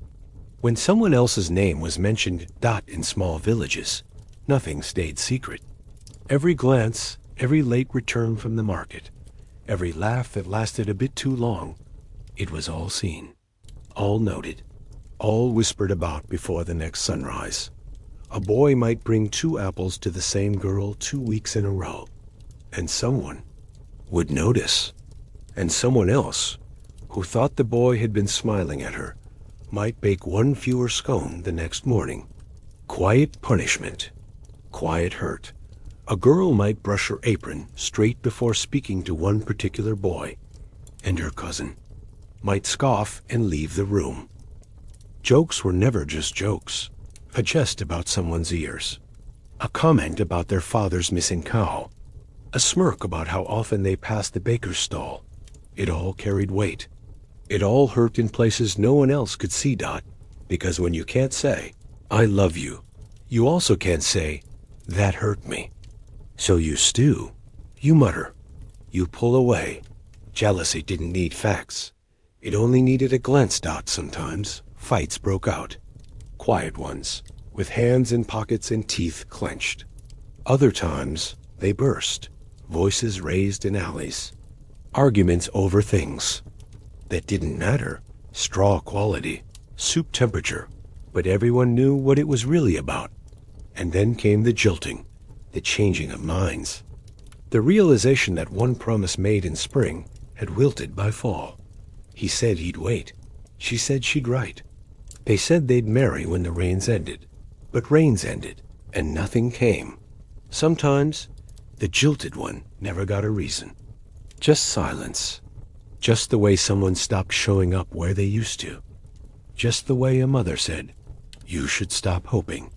When someone else's name was mentioned. In small villages, nothing stayed secret. Every glance, every late return from the market, every laugh that lasted a bit too long, it was all seen, all noted, all whispered about before the next sunrise. A boy might bring 2 apples to the same girl 2 weeks in a row, and someone would notice. And someone else, who thought the boy had been smiling at her, might bake 1 fewer scone the next morning. Quiet punishment, quiet hurt. A girl might brush her apron straight before speaking to one particular boy, and her cousin might scoff and leave the room. Jokes were never just jokes. A jest about someone's ears, a comment about their father's missing cow, a smirk about how often they passed the baker's stall. It all carried weight. It all hurt in places no one else could see. Because when you can't say, I love you. You also can't say, that hurt me. So you stew. You mutter. You pull away. Jealousy didn't need facts. It only needed a glance. Sometimes fights broke out. Quiet ones, with hands in pockets and teeth clenched. Other times, they burst, voices raised in alleys. Arguments over things that didn't matter. Straw quality, soup temperature. But everyone knew what it was really about. And then came the jilting, the changing of minds. The realization that one promise made in spring had wilted by fall. He said he'd wait. She said she'd write. They said they'd marry when the rains ended. But rains ended, and nothing came. Sometimes, the jilted one never got a reason. Just silence. Just the way someone stopped showing up where they used to. Just the way a mother said, you should stop hoping.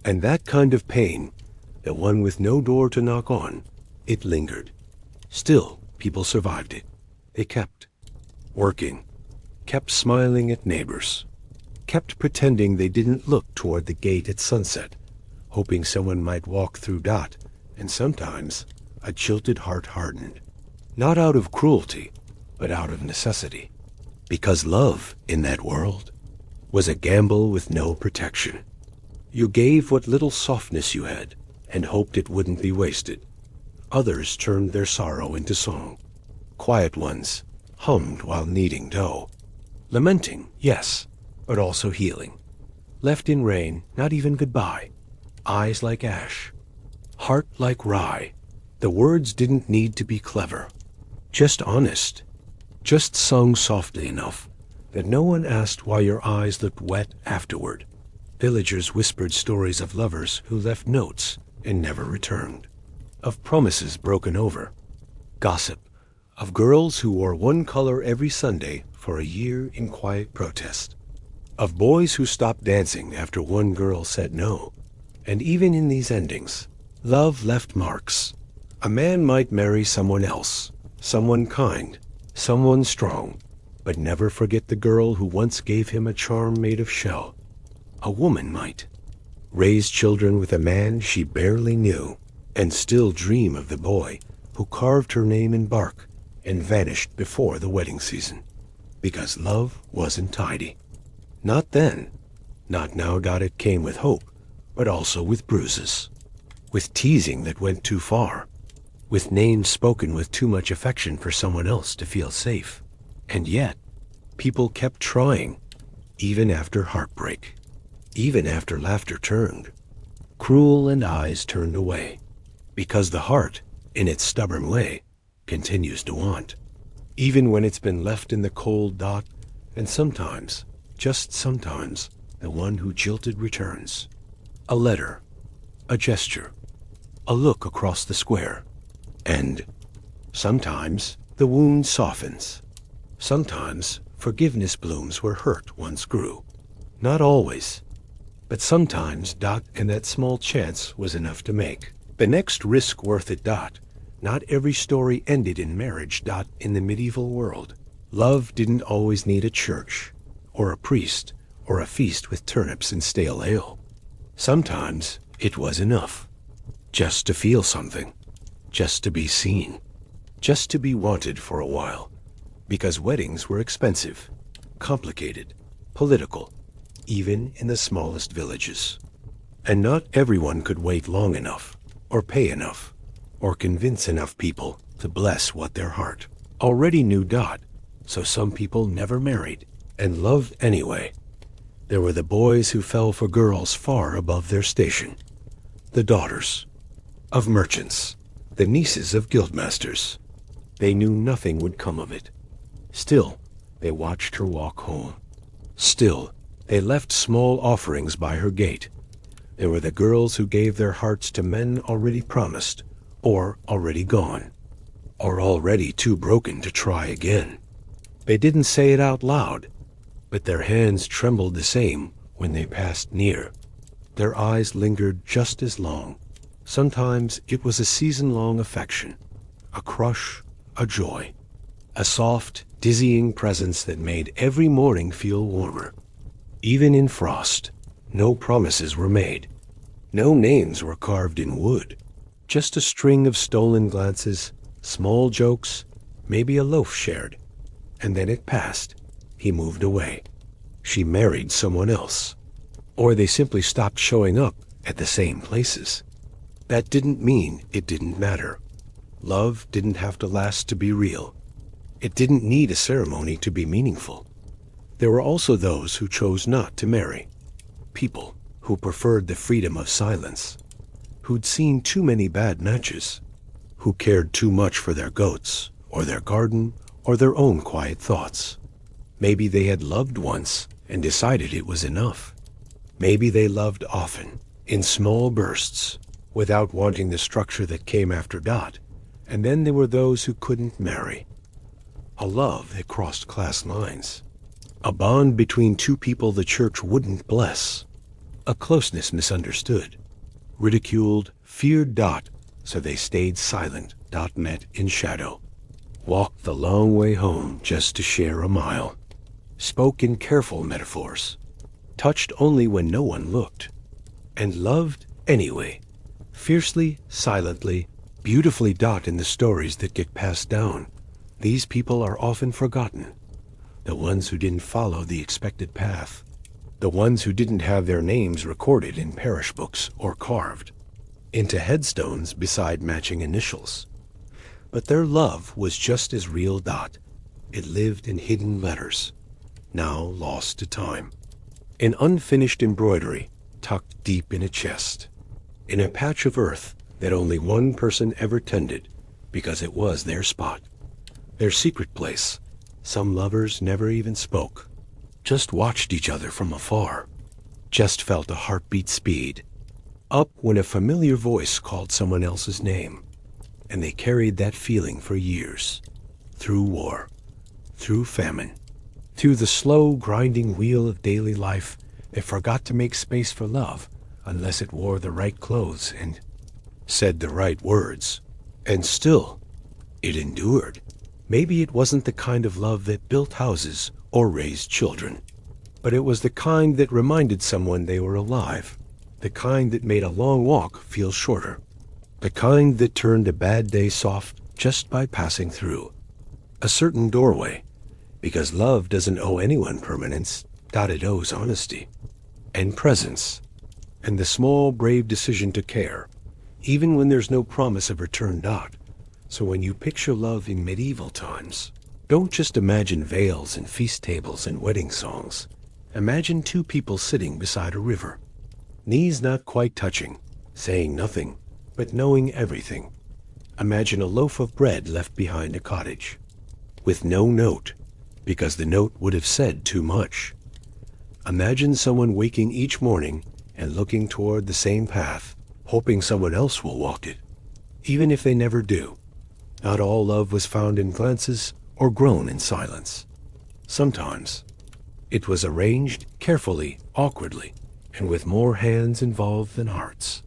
And that kind of pain, the one with no door to knock on, it lingered. Still, people survived it. They kept working, kept smiling at neighbors, kept pretending they didn't look toward the gate at sunset, hoping someone might walk through. And sometimes a jilted heart hardened, not out of cruelty, but out of necessity. Because love, in that world, was a gamble with no protection. You gave what little softness you had, and hoped it wouldn't be wasted. Others turned their sorrow into song. Quiet ones hummed while kneading dough. Lamenting, yes, but also healing. Left in rain, not even goodbye. Eyes like ash. Heart like rye. The words didn't need to be clever. Just honest. Just sung softly enough that no one asked why your eyes looked wet afterward. Villagers whispered stories of lovers who left notes and never returned. Of promises broken over. Gossip. Of girls who wore one color every Sunday for a year in quiet protest. Of boys who stopped dancing after one girl said no. And even in these endings, love left marks. A man might marry someone else, someone kind, someone strong, but never forget the girl who once gave him a charm made of shell. A woman might raise children with a man she barely knew, and still dream of the boy who carved her name in bark and vanished before the wedding season. Because love wasn't tidy. Not then. Not now. It came with hope, but also with bruises. With teasing that went too far. With names spoken with too much affection for someone else to feel safe. And yet, people kept trying, even after heartbreak. Even after laughter turned. Cruel and eyes turned away. Because the heart, in its stubborn way, continues to want. Even when it's been left in the cold. And sometimes, just sometimes, the one who jilted returns. A letter, a gesture, a look across the square. And sometimes the wound softens. Sometimes forgiveness blooms where hurt once grew. Not always, but sometimes. And that small chance was enough to make the next risk worth it. Not every story ended in marriage. In the medieval world, love didn't always need a church, or a priest, or a feast with turnips and stale ale. Sometimes it was enough. Just to feel something. Just to be seen. Just to be wanted for a while. Because weddings were expensive, complicated, political, even in the smallest villages. And not everyone could wait long enough, or pay enough, or convince enough people to bless what their heart already knew. So some people never married, and loved anyway. There were the boys who fell for girls far above their station. The daughters of merchants, the nieces of guildmasters. They knew nothing would come of it. Still, they watched her walk home. Still, they left small offerings by her gate. There were the girls who gave their hearts to men already promised, or already gone, or already too broken to try again. They didn't say it out loud, but their hands trembled the same when they passed near. Their eyes lingered just as long. Sometimes it was a season-long affection, a crush, a joy, a soft, dizzying presence that made every morning feel warmer. Even in frost, No promises were made. No names were carved in wood. Just a string of stolen glances, small jokes, maybe a loaf shared. And then it passed. He moved away. She married someone else. Or they simply stopped showing up at the same places. That didn't mean it didn't matter. Love didn't have to last to be real. It didn't need a ceremony to be meaningful. There were also those who chose not to marry. People who preferred the freedom of silence, who'd seen too many bad matches, who cared too much for their goats, or their garden, or their own quiet thoughts. Maybe they had loved once and decided it was enough. Maybe they loved often, in small bursts, without wanting the structure that came after Dot. And then there were those who couldn't marry. A love that crossed class lines. A bond between two people the church wouldn't bless. A closeness misunderstood. Ridiculed, feared Dot, so they stayed silent. Dot met in shadow. Walked the long way home just to share a mile. Spoke in careful metaphors. Touched only when no one looked. And loved anyway. Fiercely, silently, beautifully. Dot in the stories that get passed down. These people are often forgotten. The ones who didn't follow the expected path. The ones who didn't have their names recorded in parish books or carved into headstones beside matching initials. But their love was just as real. Dot. It lived in hidden letters, now lost to time. In unfinished embroidery tucked deep in a chest. In a patch of earth that only one person ever tended because it was their spot. Their secret place. Some lovers never even spoke. Just watched each other from afar. Just felt a heartbeat speed. Up when a familiar voice called someone else's name. And they carried that feeling for years. Through war. Through famine. Through the slow, grinding wheel of daily life that forgot to make space for love unless it wore the right clothes and said the right words. And still, it endured. Maybe it wasn't the kind of love that built houses or raised children, but it was the kind that reminded someone they were alive, the kind that made a long walk feel shorter, the kind that turned a bad day soft just by passing through a certain doorway, because love doesn't owe anyone permanence. It owes honesty and presence and the small, brave decision to care, even when there's no promise of return. So when you picture love in medieval times, don't just imagine veils and feast tables and wedding songs. Imagine two people sitting beside a river, knees not quite touching, saying nothing, but knowing everything. Imagine a loaf of bread left behind a cottage, with no note, because the note would have said too much. Imagine someone waking each morning and looking toward the same path, hoping someone else will walk it, even if they never do. Not all love was found in glances or grown in silence. Sometimes it was arranged carefully, awkwardly, and with more hands involved than hearts.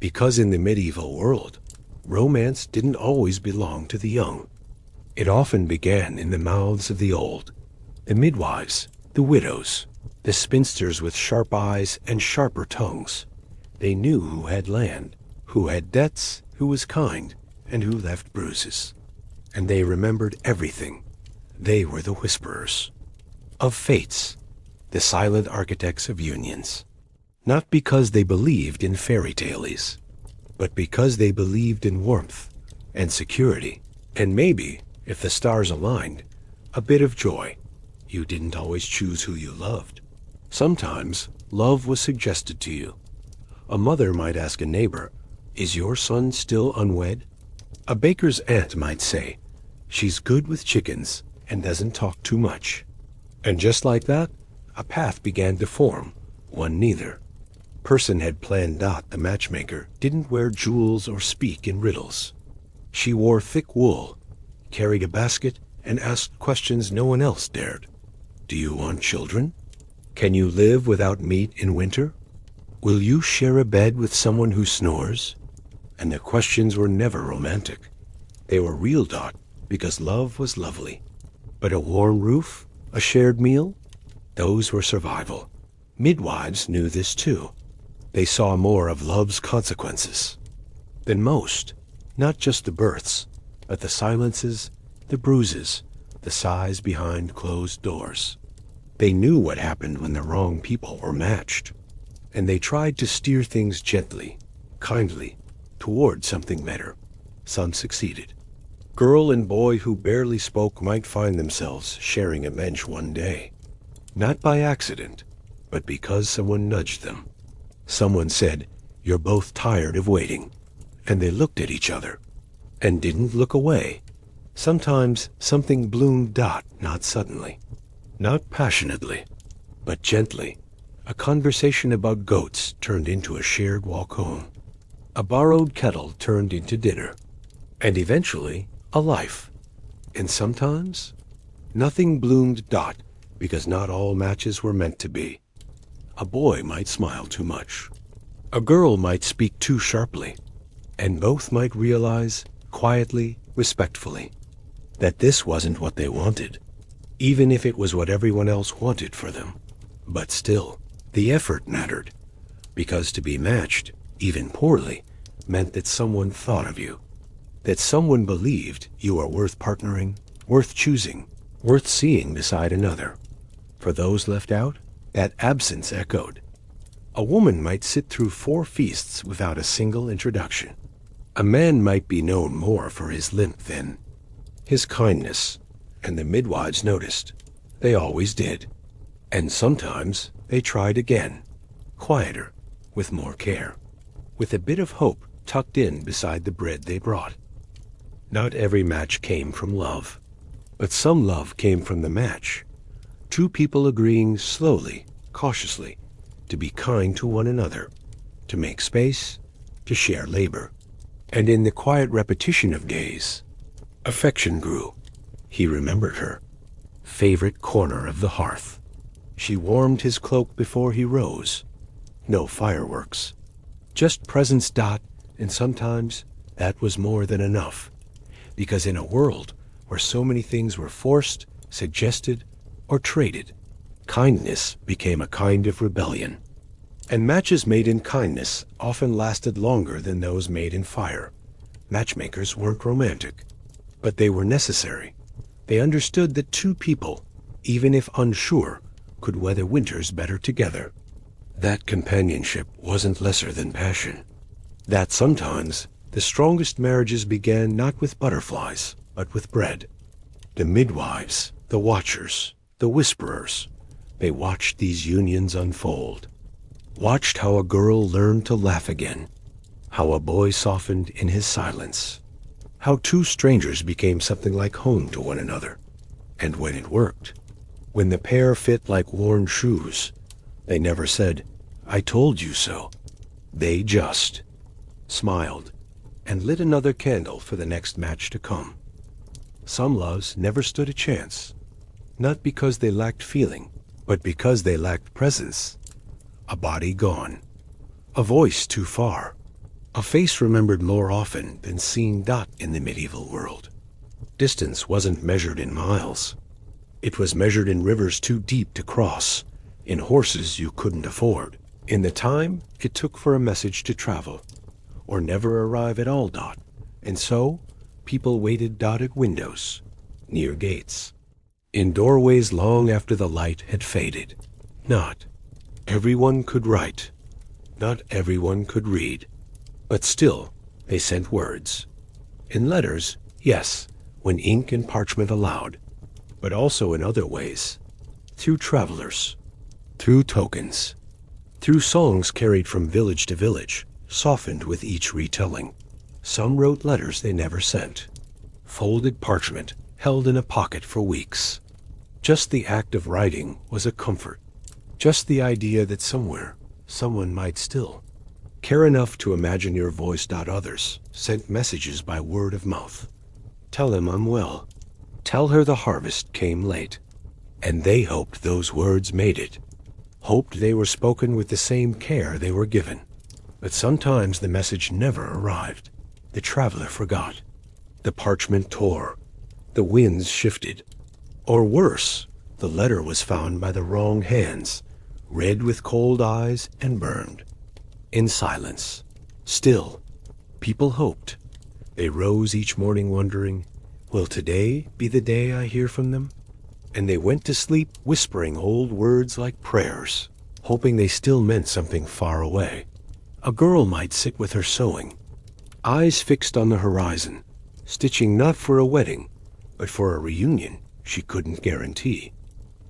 Because in the medieval world, romance didn't always belong to the young. It often began in the mouths of the old, the midwives, the widows, the spinsters with sharp eyes and sharper tongues. They knew who had land, who had debts, who was kind, and who left bruises. And they remembered everything. They were the whisperers of fates, the silent architects of unions. Not because they believed in fairy tales, but because they believed in warmth and security, and maybe, if the stars aligned, a bit of joy. You didn't always choose who you loved. Sometimes love was suggested to you. A mother might ask a neighbor, "Is your son still unwed?" A baker's aunt might say, "She's good with chickens and doesn't talk too much." And just like that, a path began to form, one neither. Person had planned. The matchmaker didn't wear jewels or speak in riddles. She wore thick wool, carried a basket, and asked questions no one else dared. Do you want children? Can you live without meat in winter? Will you share a bed with someone who snores? And the questions were never romantic. They were real. Because love was lovely. But a warm roof, a shared meal, those were survival. Midwives knew this too. They saw more of love's consequences than most, not just the births, but the silences, the bruises, the sighs behind closed doors. They knew what happened when the wrong people were matched, and they tried to steer things gently, kindly, toward something better. Some succeeded. Girl and boy who barely spoke might find themselves sharing a bench one day, not by accident, but because someone nudged them. Someone said, "You're both tired of waiting," and they looked at each other and didn't look away. Sometimes something bloomed, not suddenly, not passionately, but gently. A conversation about goats turned into a shared walk home. A borrowed kettle turned into dinner, and eventually a life. And sometimes nothing bloomed, because not all matches were meant to be. A boy might smile too much. A girl might speak too sharply, and both might realize, quietly, respectfully, that this wasn't what they wanted, even if it was what everyone else wanted for them. But still, the effort mattered, because to be matched, even poorly, meant that someone thought of you, that someone believed you are worth partnering, worth choosing, worth seeing beside another. For those left out, that absence echoed. A woman might sit through 4 feasts without a single introduction. A man might be known more for his limp than his kindness, and the midwives noticed. They always did. And sometimes they tried again, quieter, with more care, with a bit of hope tucked in beside the bread they brought. Not every match came from love, but some love came from the match. 2 people agreeing slowly, cautiously, to be kind to one another, to make space, to share labor. And in the quiet repetition of days, affection grew. He remembered her. Favorite corner of the hearth. She warmed his cloak before he rose. No fireworks. Just presence, and sometimes that was more than enough. Because in a world where so many things were forced, suggested, or traded, kindness became a kind of rebellion. And matches made in kindness often lasted longer than those made in fire. Matchmakers weren't romantic, but they were necessary. They understood that 2 people, even if unsure, could weather winters better together. That companionship wasn't lesser than passion. That sometimes the strongest marriages began not with butterflies, but with bread. The midwives, the watchers, the whisperers, they watched these unions unfold. Watched how a girl learned to laugh again, how a boy softened in his silence, how 2 strangers became something like home to one another. And when it worked, when the pair fit like worn shoes, they never said, "I told you so." They just smiled and lit another candle for the next match to come. Some loves never stood a chance, not because they lacked feeling, but because they lacked presence. A body gone, a voice too far, a face remembered more often than seen. In the medieval world, distance wasn't measured in miles. It was measured in rivers too deep to cross, in horses you couldn't afford, in the time it took for a message to travel, or never arrive at all. And so, people waited at windows, near gates, in doorways long after the light had faded. Not everyone could write, not everyone could read, but still they sent words. In letters, yes, when ink and parchment allowed, but also in other ways, through travelers, through tokens, through songs carried from village to village, softened with each retelling. Some wrote letters they never sent, folded parchment held in a pocket for weeks. Just the act of writing was a comfort. Just the idea that somewhere, someone might still care enough to imagine your voice. Others sent messages by word of mouth. Tell him I'm well. Tell her the harvest came late. And they hoped those words made it. Hoped they were spoken with the same care they were given. But sometimes the message never arrived. The traveler forgot. The parchment tore. The winds shifted. Or worse, the letter was found by the wrong hands, read with cold eyes and burned. In silence. Still, people hoped. They rose each morning wondering, will today be the day I hear from them? And they went to sleep whispering old words like prayers, hoping they still meant something far away. A girl might sit with her sewing, eyes fixed on the horizon, stitching not for a wedding, but for a reunion she couldn't guarantee.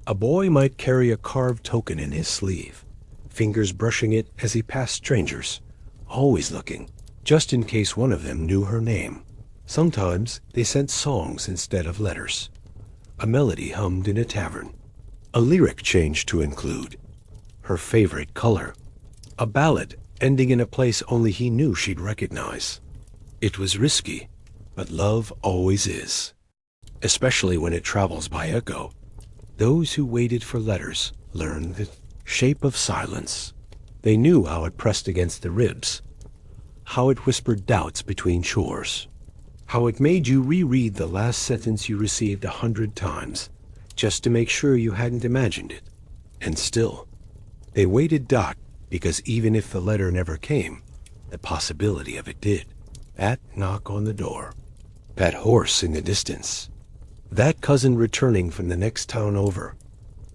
A boy might carry a carved token in his sleeve, fingers brushing it as he passed strangers, always looking, just in case one of them knew her name. Sometimes they sent songs instead of letters. A melody hummed in a tavern. A lyric changed to include her favorite color. A ballad ending in a place only he knew she'd recognize. It was risky, but love always is, especially when it travels by echo. Those who waited for letters learned the shape of silence. They knew how it pressed against the ribs, how it whispered doubts between chores, how it made you reread the last sentence you received 100 times, just to make sure you hadn't imagined it. And still, they waited, because even if the letter never came, the possibility of it did. That knock on the door, that horse in the distance, that cousin returning from the next town over.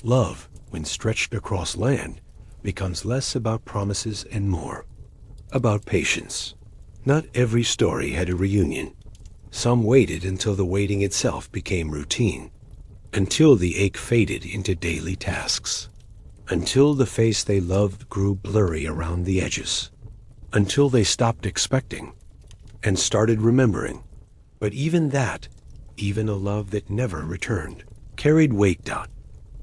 Love, when stretched across land, becomes less about promises and more about patience. Not every story had a reunion. Some waited until the waiting itself became routine, until the ache faded into daily tasks, until the face they loved grew blurry around the edges, until they stopped expecting and started remembering. But even that, even a love that never returned, carried weight.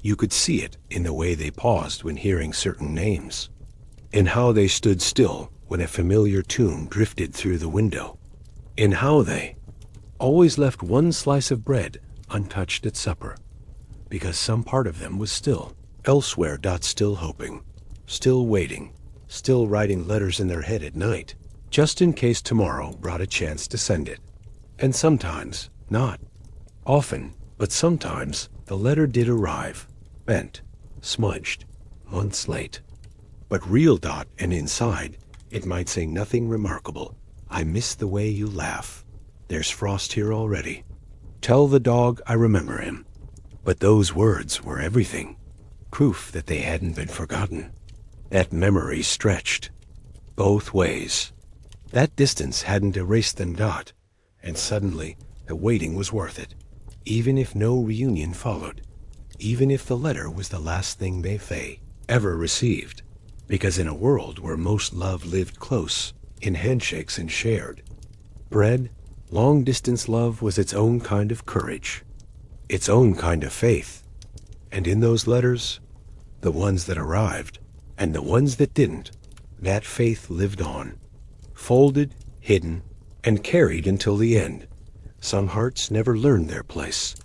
You could see it in the way they paused when hearing certain names, in how they stood still when a familiar tune drifted through the window, in how they always left one slice of bread untouched at supper, because some part of them was still elsewhere. Still hoping, still waiting, still writing letters in their head at night, just in case tomorrow brought a chance to send it. And sometimes, not often, but sometimes, the letter did arrive, bent, smudged, months late, but real. And inside, it might say nothing remarkable. I miss the way you laugh. There's frost here already. Tell the dog I remember him. But those words were everything. Proof that they hadn't been forgotten. That memory stretched both ways. That distance hadn't erased them. And suddenly, the waiting was worth it. Even if no reunion followed. Even if the letter was the last thing they ever received. Because in a world where most love lived close, in handshakes and shared bread, long-distance love was its own kind of courage, its own kind of faith. And in those letters, the ones that arrived, and the ones that didn't, that faith lived on, folded, hidden, and carried until the end. Some hearts never learned their place.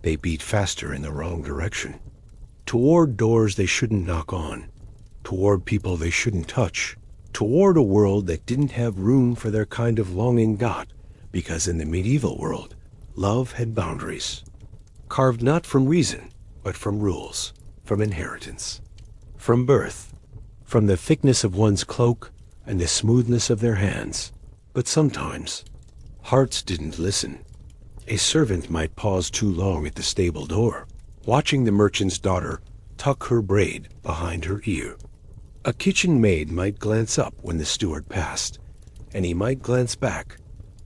They beat faster in the wrong direction, toward doors they shouldn't knock on, toward people they shouldn't touch, toward a world that didn't have room for their kind of longing. Because in the medieval world, love had boundaries, carved not from reason, but from rules, from inheritance, from birth, from the thickness of one's cloak and the smoothness of their hands. But sometimes, hearts didn't listen. A servant might pause too long at the stable door, watching the merchant's daughter tuck her braid behind her ear. A kitchen maid might glance up when the steward passed, and he might glance back,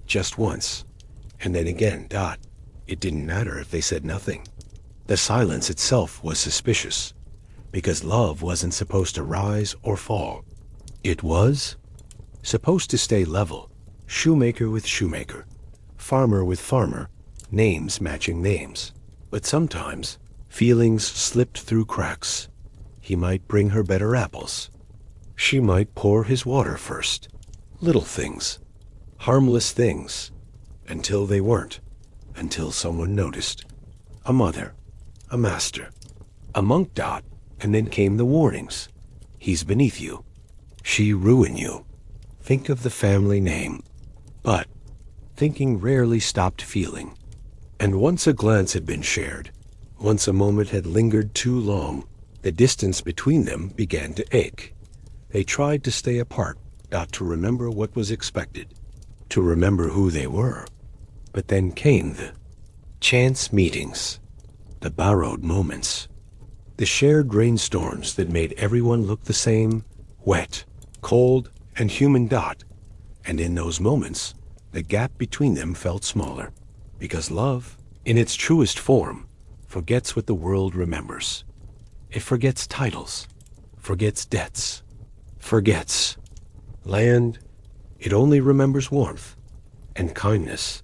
just once, and then again. It didn't matter if they said nothing. The silence itself was suspicious, because love wasn't supposed to rise or fall. It was supposed to stay level, shoemaker with shoemaker, farmer with farmer, names matching names. But sometimes, feelings slipped through cracks. He might bring her better apples. She might pour his water first. Little things, harmless things, until they weren't, until someone noticed. A mother, a master, a monk. And then came the warnings. He's beneath you. She ruin you. Think of the family name. But thinking rarely stopped feeling. And once a glance had been shared, once a moment had lingered too long, The distance between them began to ache. They tried to stay apart, not to remember what was expected, to remember who they were. But then came the chance meetings, the borrowed moments, the shared rainstorms that made everyone look the same, wet, cold, and human. And in those moments, the gap between them felt smaller, because love, in its truest form, forgets what the world remembers. It forgets titles, forgets debts, forgets land. It only remembers warmth and kindness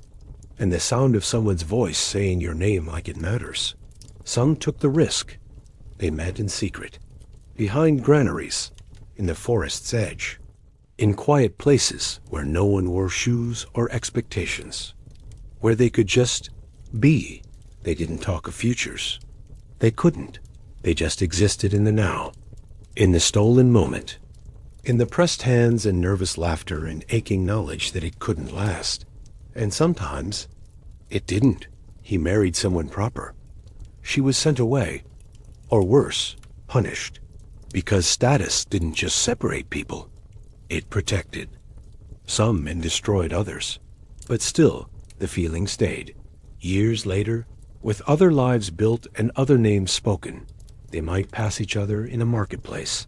and the sound of someone's voice saying your name like it matters. Some took the risk. They met in secret, behind granaries, in the forest's edge, in quiet places where no one wore shoes or expectations, where they could just be. They didn't talk of futures. They couldn't. They just existed in the now, in the stolen moment, in the pressed hands and nervous laughter and aching knowledge that it couldn't last. And sometimes it didn't. He married someone proper. She was sent away, or worse, punished, because status didn't just separate people. It protected some and destroyed others. But still, the feeling stayed. Years later, with other lives built and other names spoken, they might pass each other in a marketplace,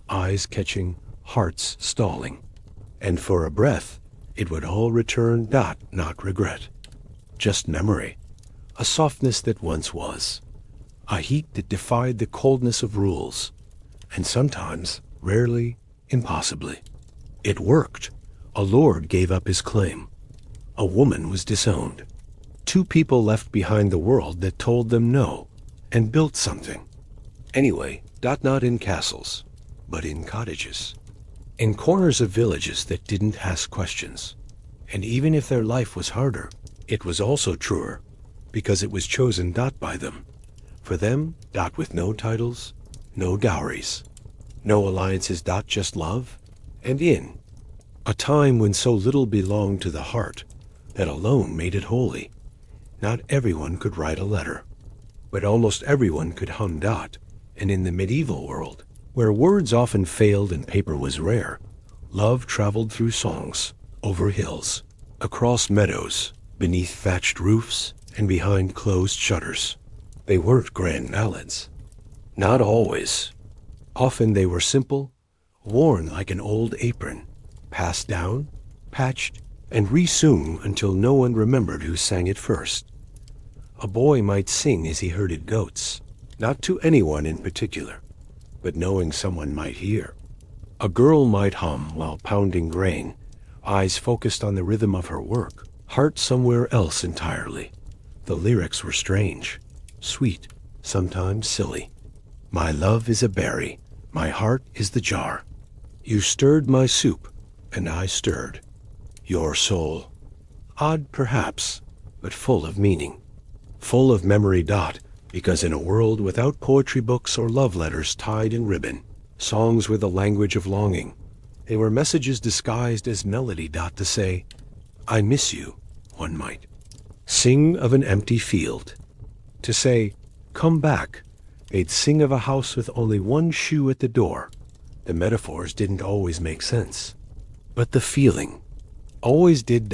eyes catching, hearts stalling. And for a breath, it would all return, not regret. Just memory, a softness that once was, a heat that defied the coldness of rules, and sometimes, rarely, impossibly. It worked. A lord gave up his claim. A woman was disowned. Two people left behind the world that told them no, and built something. Anyway, not in castles, but in cottages, in corners of villages that didn't ask questions. And even if their life was harder, it was also truer, because it was chosen by them. For them, with no titles, no dowries, no alliances, just love, and in a time when so little belonged to the heart that alone made it holy. Not everyone could write a letter, but almost everyone could hum. And in the medieval world, where words often failed and paper was rare, love traveled through songs, over hills, across meadows, beneath thatched roofs, and behind closed shutters. They weren't grand ballads. Not always. Often they were simple, worn like an old apron, passed down, patched, and resung until no one remembered who sang it first. A boy might sing as he herded goats, not to anyone in particular, but knowing someone might hear. A girl might hum while pounding grain, eyes focused on the rhythm of her work, heart somewhere else entirely. The lyrics were strange, sweet, sometimes silly. My love is a berry, my heart is the jar. You stirred my soup, and I stirred your soul. Odd perhaps, but full of meaning, full of memory. Because in a world without poetry books or love letters tied in ribbon, songs were the language of longing. They were messages disguised as melody. To say, I miss you, one might sing of an empty field. To say, come back, they'd sing of a house with only one shoe at the door. The metaphors didn't always make sense, but the feeling always did.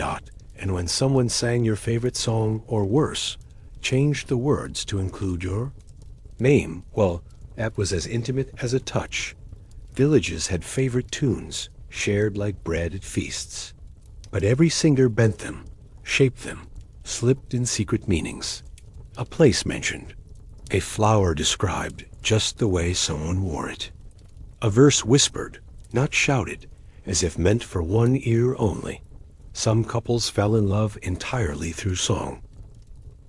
And when someone sang your favorite song, or worse, changed the words to include your name, well, that was as intimate as a touch. Villages had favorite tunes, shared like bread at feasts. But every singer bent them, shaped them, slipped in secret meanings. A place mentioned, a flower described just the way someone wore it. A verse whispered, not shouted, as if meant for one ear only. Some couples fell in love entirely through song.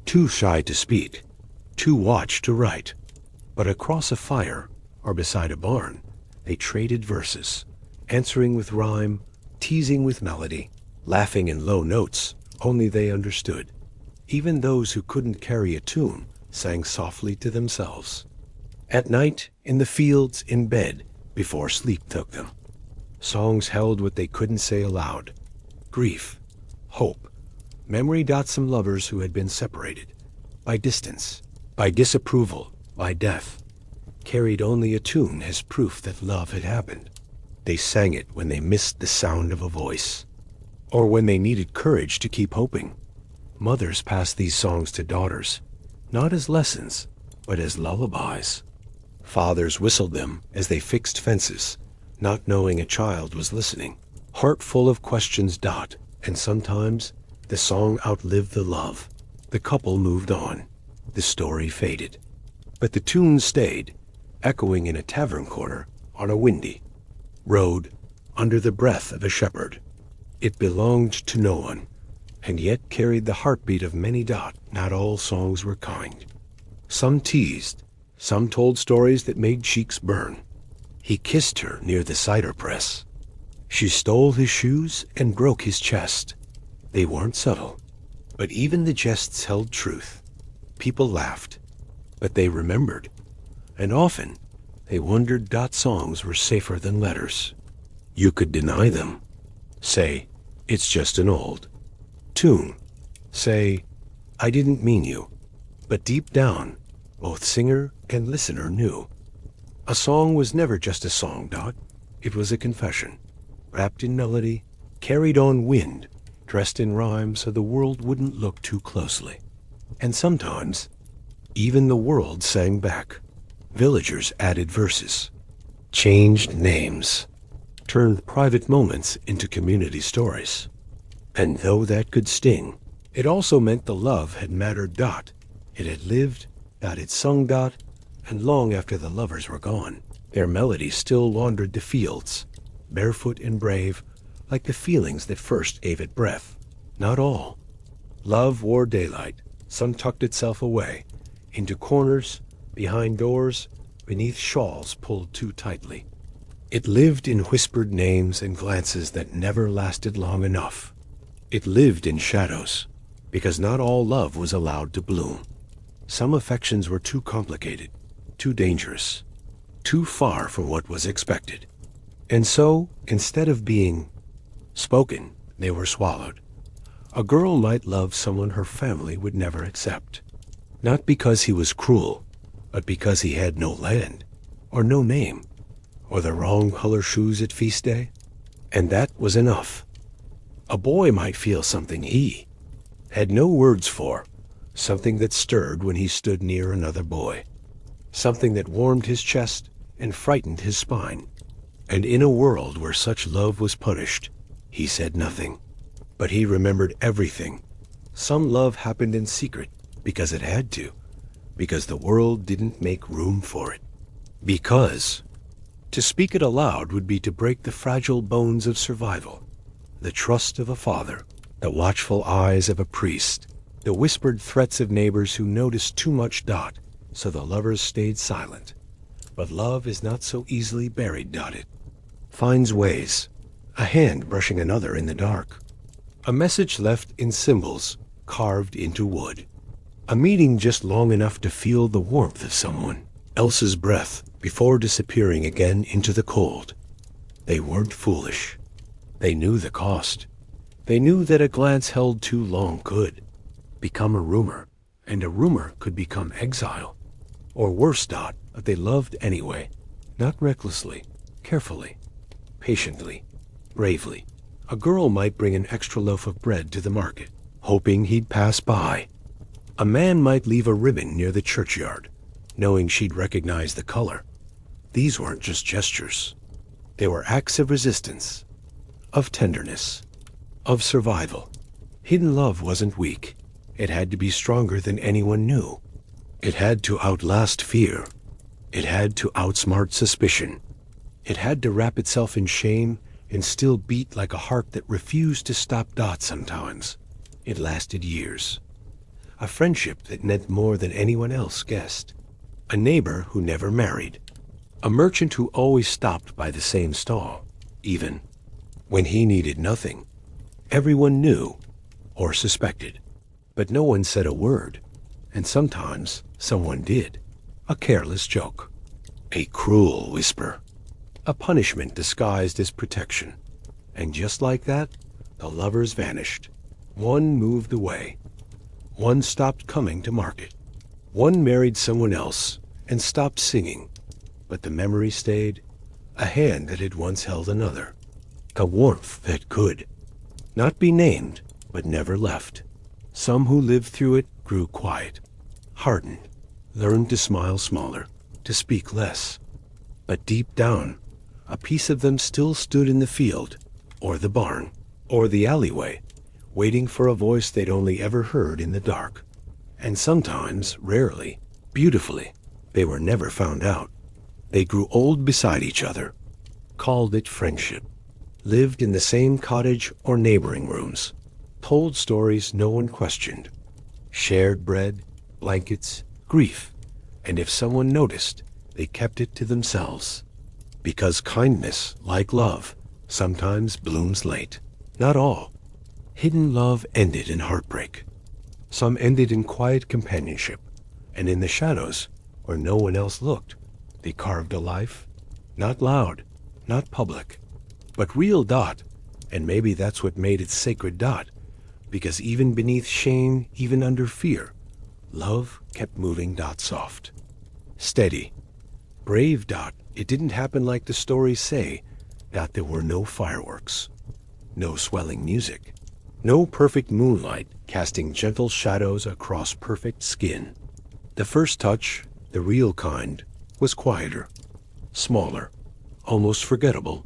Too shy to speak, too watched to write. But across a fire, or beside a barn, they traded verses, answering with rhyme, teasing with melody, laughing in low notes only they understood. Even those who couldn't carry a tune sang softly to themselves. At night, in the fields, in bed, before sleep took them. Songs held what they couldn't say aloud. Grief, hope, memory. Some lovers who had been separated, by distance, by disapproval, by death. carried only a tune as proof that love had happened. They sang it when they missed the sound of a voice, or when they needed courage to keep hoping. Mothers passed these songs to daughters, not as lessons, but as lullabies. Fathers whistled them as they fixed fences, not knowing a child was listening. Heart full of questions. And sometimes the song outlived the love. The couple moved on. The story faded. But the tune stayed, echoing in a tavern corner on a windy road under the breath of a shepherd. It belonged to no one, and yet carried the heartbeat of many. Not all songs were kind. Some teased, some told stories that made cheeks burn. He kissed her near the cider press. She stole his shoes and broke his chest. They weren't subtle, but even the jests held truth. People laughed, but they remembered, and often they wondered. Songs were safer than letters. You could deny them. Say, it's just an old tune. Say, I didn't mean you. But deep down, both singer and listener knew. A song was never just a song. It was a confession, wrapped in melody, carried on wind, dressed in rhyme so the world wouldn't look too closely. And sometimes, even the world sang back. Villagers added verses, changed names, turned private moments into community stories. And though that could sting, it also meant the love had mattered. It had lived, it sung. And long after the lovers were gone, their melody still wandered the fields, barefoot and brave, like the feelings that first gave it breath. Not all. Love wore daylight. Some tucked itself away, into corners, behind doors, beneath shawls pulled too tightly. It lived in whispered names and glances that never lasted long enough. It lived in shadows, because not all love was allowed to bloom. Some affections were too complicated, too dangerous, too far from what was expected. And so, instead of being spoken, they were swallowed. A girl might love someone her family would never accept, not because he was cruel, but because he had no land, or no name, or the wrong color shoes at feast day. And that was enough. A boy might feel something he had no words for, something that stirred when he stood near another boy, something that warmed his chest and frightened his spine. And in a world where such love was punished, he said nothing. But he remembered everything. Some love happened in secret because it had to, because the world didn't make room for it. Because to speak it aloud would be to break the fragile bones of survival, the trust of a father, the watchful eyes of a priest, the whispered threats of neighbors who noticed too much. So the lovers stayed silent. But love is not so easily buried. It finds ways, a hand brushing another in the dark, a message left in symbols carved into wood, a meeting just long enough to feel the warmth of someone else's breath before disappearing again into the cold. They weren't foolish. They knew the cost. They knew that a glance held too long could become a rumor, and a rumor could become exile. Or worse. But they loved anyway, not recklessly, carefully, patiently, bravely. A girl might bring an extra loaf of bread to the market, hoping he'd pass by. A man might leave a ribbon near the churchyard, knowing she'd recognize the color. These weren't just gestures. They were acts of resistance, of tenderness, of survival. Hidden love wasn't weak. It had to be stronger than anyone knew. It had to outlast fear. It had to outsmart suspicion. It had to wrap itself in shame and still beat like a heart that refused to stop. Sometimes it lasted years. A friendship that meant more than anyone else guessed. A neighbor who never married. A merchant who always stopped by the same stall, even when he needed nothing. Everyone knew or suspected, but no one said a word. And sometimes someone did. A careless joke, a cruel whisper, a punishment disguised as protection. And just like that, the lovers vanished. One moved away. One stopped coming to market. One married someone else and stopped singing. but the memory stayed. A hand that had once held another. A warmth that could not be named, but never left. Some who lived through it grew quiet, hardened, learned to smile smaller, to speak less. But deep down, a piece of them still stood in the field, or the barn, or the alleyway, waiting for a voice they'd only ever heard in the dark. And sometimes, rarely, beautifully, they were never found out. They grew old beside each other, called it friendship, lived in the same cottage or neighboring rooms, told stories no one questioned, shared bread, blankets, grief, and if someone noticed, they kept it to themselves. Because kindness, like love, sometimes blooms late. Not all. Hidden love ended in heartbreak. Some ended in quiet companionship, and in the shadows, where no one else looked, they carved a life, not loud, not public, but real. And maybe that's what made it sacred. Because even beneath shame, even under fear, love kept moving. Soft, steady, brave. It didn't happen like the stories say. There were no fireworks, no swelling music, no perfect moonlight casting gentle shadows across perfect skin. The first touch, the real kind, was quieter, smaller, almost forgettable.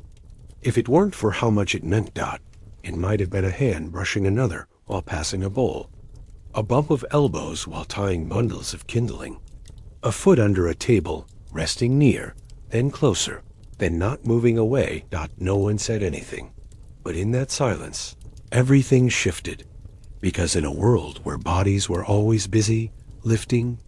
If it weren't for how much it meant. It might have been a hand brushing another while passing a bowl, a bump of elbows while tying bundles of kindling, a foot under a table, resting near, then closer, then not moving away. No one said anything. But in that silence, everything shifted, because in a world where bodies were always busy, lifting,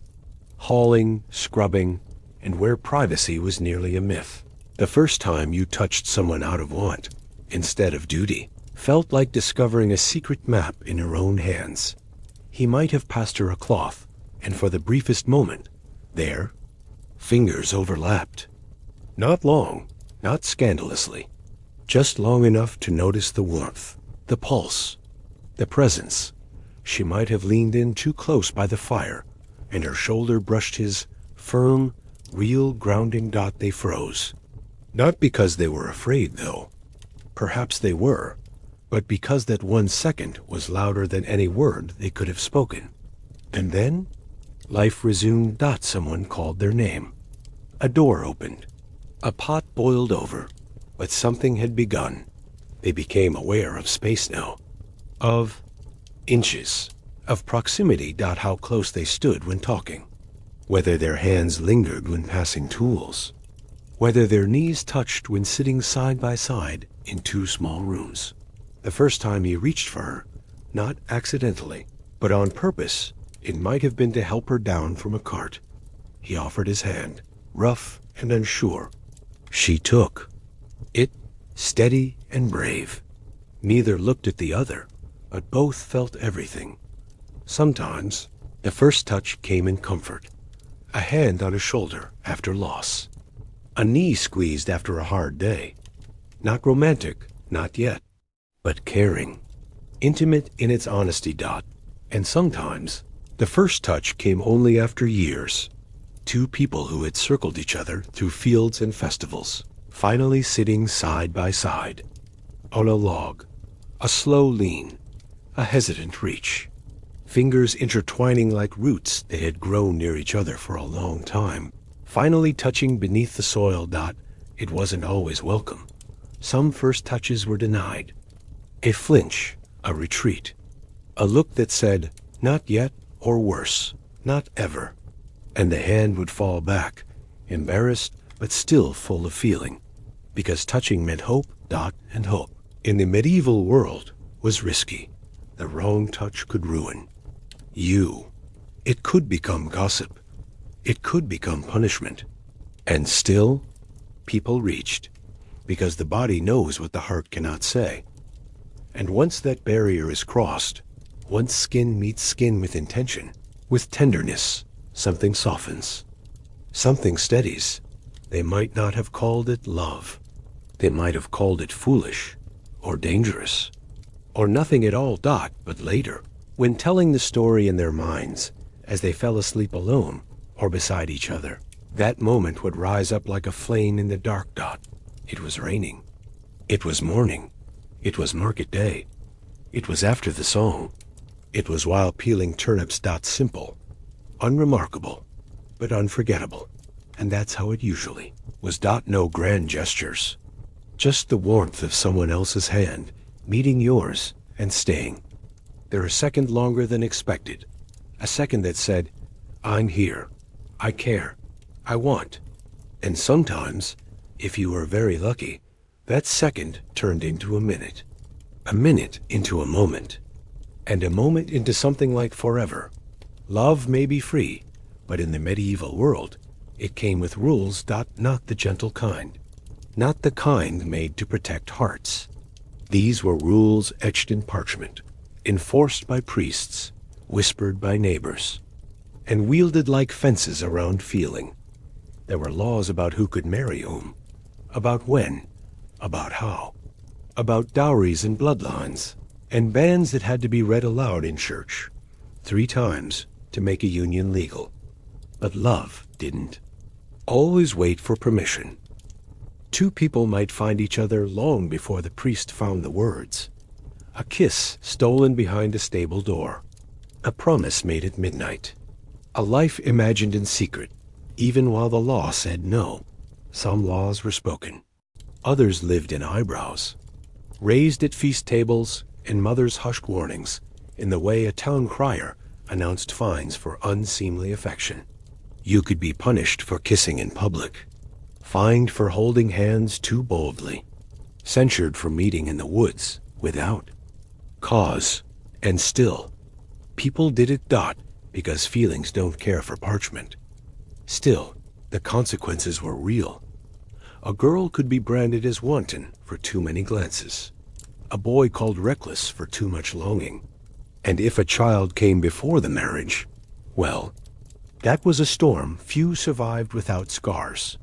hauling, scrubbing, and where privacy was nearly a myth, the first time you touched someone out of want, instead of duty, felt like discovering a secret map in her own hands. He might have passed her a cloth, and for the briefest moment, there, fingers overlapped. Not long, not scandalously, just long enough to notice the warmth, the pulse, the presence. She might have leaned in too close by the fire, and her shoulder brushed his, firm, real grounding. They froze. Not because they were afraid, though. Perhaps they were, but because that 1 second was louder than any word they could have spoken. And then, life resumed. Someone called their name. A door opened. A pot boiled over, but something had begun. They became aware of space now, of inches, of proximity. How close they stood when talking, whether their hands lingered when passing tools, whether their knees touched when sitting side by side in 2 small rooms. The first time he reached for her, not accidentally, but on purpose, it might have been to help her down from a cart. He offered his hand, rough and unsure. She took it, steady and brave. Neither looked at the other, but both felt everything. Sometimes, the first touch came in comfort. A hand on a shoulder after loss. A knee squeezed after a hard day. Not romantic, not yet, but caring. Intimate in its honesty. And sometimes, the first touch came only after years. 2 people who had circled each other through fields and festivals, finally sitting side by side. On a log, a slow lean, a hesitant reach. Fingers intertwining like roots that had grown near each other for a long time, finally touching beneath the soil. It wasn't always welcome. Some first touches were denied. A flinch, a retreat. A look that said, not yet, or worse, not ever. And the hand would fall back, embarrassed but still full of feeling, because touching meant hope. And hope, in the medieval world, was risky. The wrong touch could ruin you. It could become gossip. It could become punishment. And still, people reached, because the body knows what the heart cannot say. And once that barrier is crossed, once skin meets skin with intention, with tenderness, something softens. Something steadies. They might not have called it love. They might have called it foolish, or dangerous, or nothing at all. But later, when telling the story in their minds, as they fell asleep alone or beside each other, That moment would rise up like a flame in the dark. It was raining. It was morning. It was market day. It was after the song. It was while peeling turnips. Simple, unremarkable, but unforgettable. And that's how it usually was. No grand gestures. Just the warmth of someone else's hand, meeting yours and staying there a second longer than expected. A second that said, I'm here. I care. I want. And sometimes, if you were very lucky, that second turned into a minute into a moment, and a moment into something like forever. Love may be free, but in the medieval world, it came with rules. Not the gentle kind, not the kind made to protect hearts. These were rules etched in parchment, enforced by priests, whispered by neighbors, and wielded like fences around feeling. There were laws about who could marry whom, about when, about how, about dowries and bloodlines, and bans that had to be read aloud in church 3 times to make a union legal. But love didn't always wait for permission. 2 people might find each other long before the priest found the words. A kiss stolen behind a stable door. A promise made at midnight. A life imagined in secret, even while the law said no. Some laws were spoken. Others lived in eyebrows, raised at feast tables and mothers' hushed warnings, in the way a town crier announced fines for unseemly affection. You could be punished for kissing in public, fined for holding hands too boldly, censured for meeting in the woods without cause, and still, people did it. Because feelings don't care for parchment. Still, the consequences were real. A girl could be branded as wanton for too many glances. A boy called reckless for too much longing. And if a child came before the marriage, well, that was a storm few survived without scars.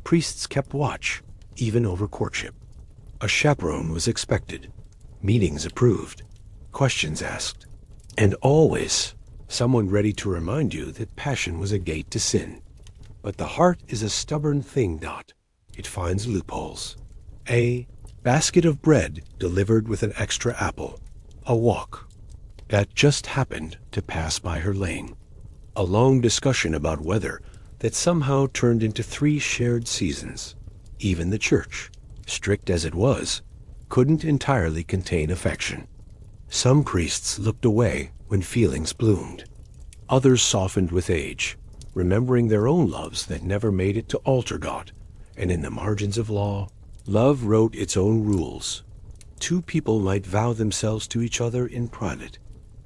Priests kept watch, even over courtship. A chaperone was expected, meetings approved, questions asked, and always someone ready to remind you that passion was a gate to sin. But the heart is a stubborn thing. It finds loopholes. A basket of bread delivered with an extra apple. A walk that just happened to pass by her lane. A long discussion about weather that somehow turned into 3 shared seasons. Even the church, strict as it was, couldn't entirely contain affection. Some priests looked away when feelings bloomed. Others softened with age, remembering their own loves that never made it to altar. And in the margins of law, love wrote its own rules. 2 people might vow themselves to each other in private,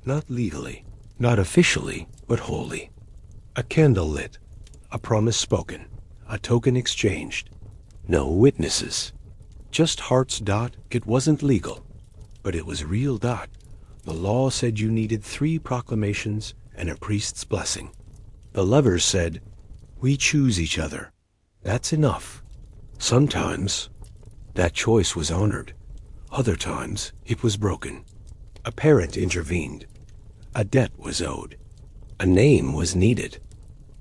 not legally, not officially, but wholly. A candle lit, a promise spoken, a token exchanged. No witnesses, just hearts. It wasn't legal, but it was real. The law said you needed 3 proclamations and a priest's blessing. The lovers said, we choose each other. That's enough. Sometimes that choice was honored. Other times it was broken. A parent intervened. A debt was owed. A name was needed.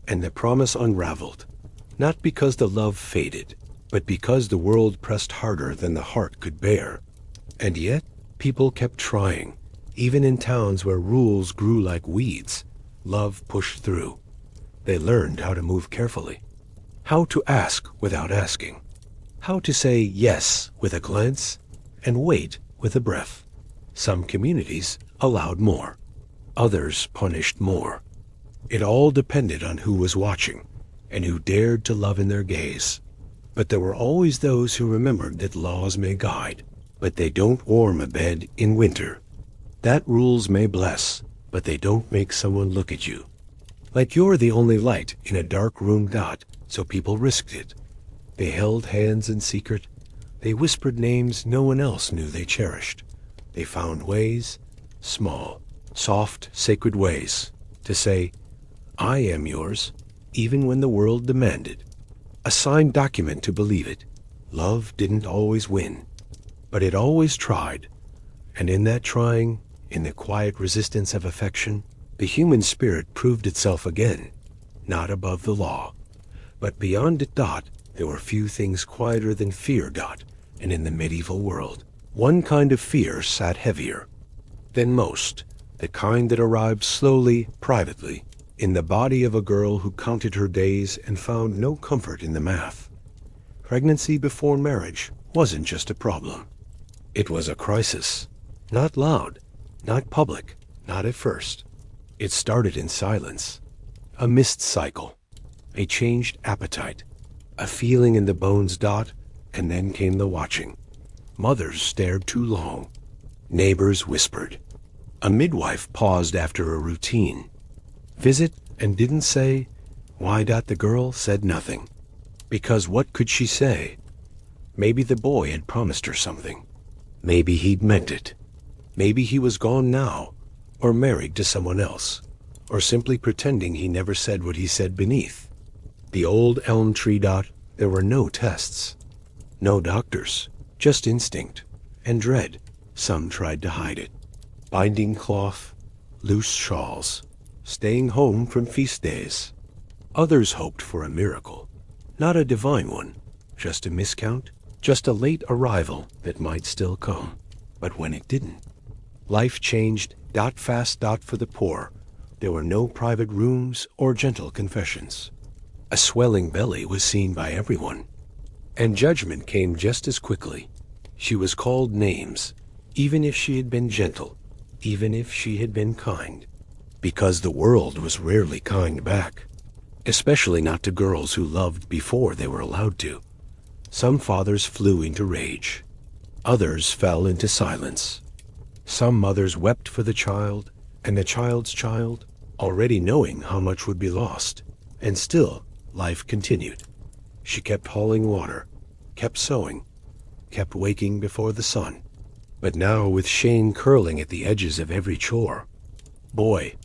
And the promise unraveled, not because the love faded, but because the world pressed harder than the heart could bear. And yet, people kept trying. Even in towns where rules grew like weeds, love pushed through. They learned how to move carefully, how to ask without asking, how to say yes with a glance and wait with a breath. Some communities allowed more, others punished more. It all depended on who was watching and who dared to love in their gaze. But there were always those who remembered that laws may guide, but they don't warm a bed in winter. That rules may bless, but they don't make someone look at you like you're the only light in a dark room. So people risked it. They held hands in secret. They whispered names no one else knew they cherished. They found ways, small, soft, sacred ways, to say, I am yours, even when the world demanded. A signed document to believe it. Love didn't always win, but it always tried. And in that trying, in the quiet resistance of affection, the human spirit proved itself again, not above the law, But beyond it, there were few things quieter than fear, and in the medieval world, one kind of fear sat heavier than most, the kind that arrived slowly, privately, in the body of a girl who counted her days and found no comfort in the math. Pregnancy before marriage wasn't just a problem. It was a crisis. Not loud, not public, not at first. It started in silence. A missed cycle, a changed appetite, a feeling in the bones, and then came the watching. Mothers stared too long. Neighbors whispered. A midwife paused after a routine visit and didn't say why. The girl said nothing. Because what could she say? Maybe the boy had promised her something. Maybe he'd meant it. Maybe he was gone now, or married to someone else, or simply pretending he never said what he said beneath the old elm tree. There were no tests, no doctors, just instinct and dread. Some tried to hide it. Binding cloth, loose shawls, staying home from feast days. Others hoped for a miracle, not a divine one, just a miscount, just a late arrival that might still come. But when it didn't, life changed. Fast. For the poor, there were no private rooms or gentle confessions. A swelling belly was seen by everyone, and judgment came just as quickly. She was called names, even if she had been gentle, even if she had been kind, because the world was rarely kind back, especially not to girls who loved before they were allowed to. Some fathers flew into rage. Others fell into silence. Some mothers wept for the child and the child's child, already knowing how much would be lost. And still, life continued. She kept hauling water, kept sewing, kept waking before the sun. But now with shame curling at the edges of every chore. Boy,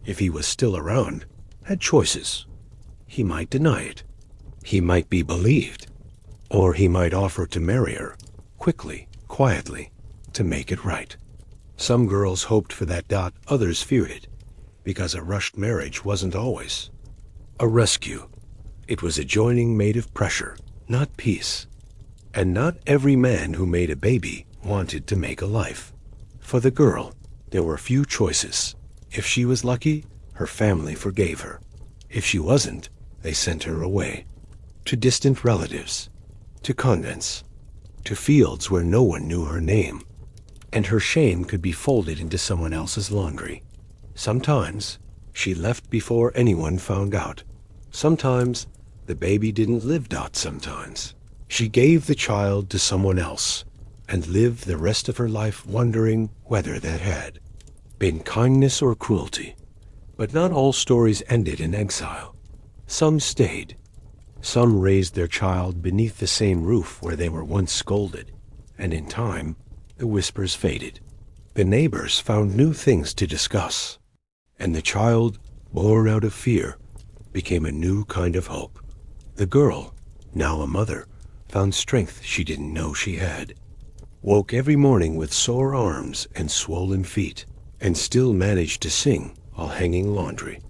if he was still around, had choices. He might deny it. He might be believed. Or he might offer to marry her, quickly, quietly, to make it right. Some girls hoped for that. Others feared it, because a rushed marriage wasn't always a rescue. It was a joining made of pressure, not peace. And not every man who made a baby wanted to make a life. For the girl, there were few choices. If she was lucky, her family forgave her. If she wasn't, they sent her away. To distant relatives, to convents, to fields where no one knew her name. And her shame could be folded into someone else's laundry. Sometimes she left before anyone found out. Sometimes the baby didn't live. Sometimes she gave the child to someone else and lived the rest of her life wondering whether that had been kindness or cruelty. But not all stories ended in exile. Some stayed. Some raised their child beneath the same roof where they were once scolded, and in time, the whispers faded. The neighbors found new things to discuss, and the child, born out of fear, became a new kind of hope. The girl, now a mother, found strength she didn't know she had. Woke every morning with sore arms and swollen feet, and still managed to sing while hanging laundry.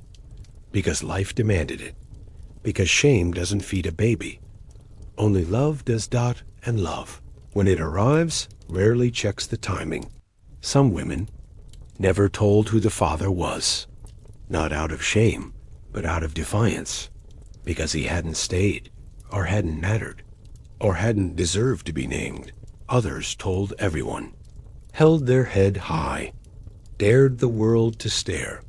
Because life demanded it. Because shame doesn't feed a baby. Only love does. And love, when it arrives, rarely checks the timing. Some women never told who the father was. Not out of shame, but out of defiance. Because he hadn't stayed, or hadn't mattered, or hadn't deserved to be named. Others told everyone, held their head high, dared the world to stare,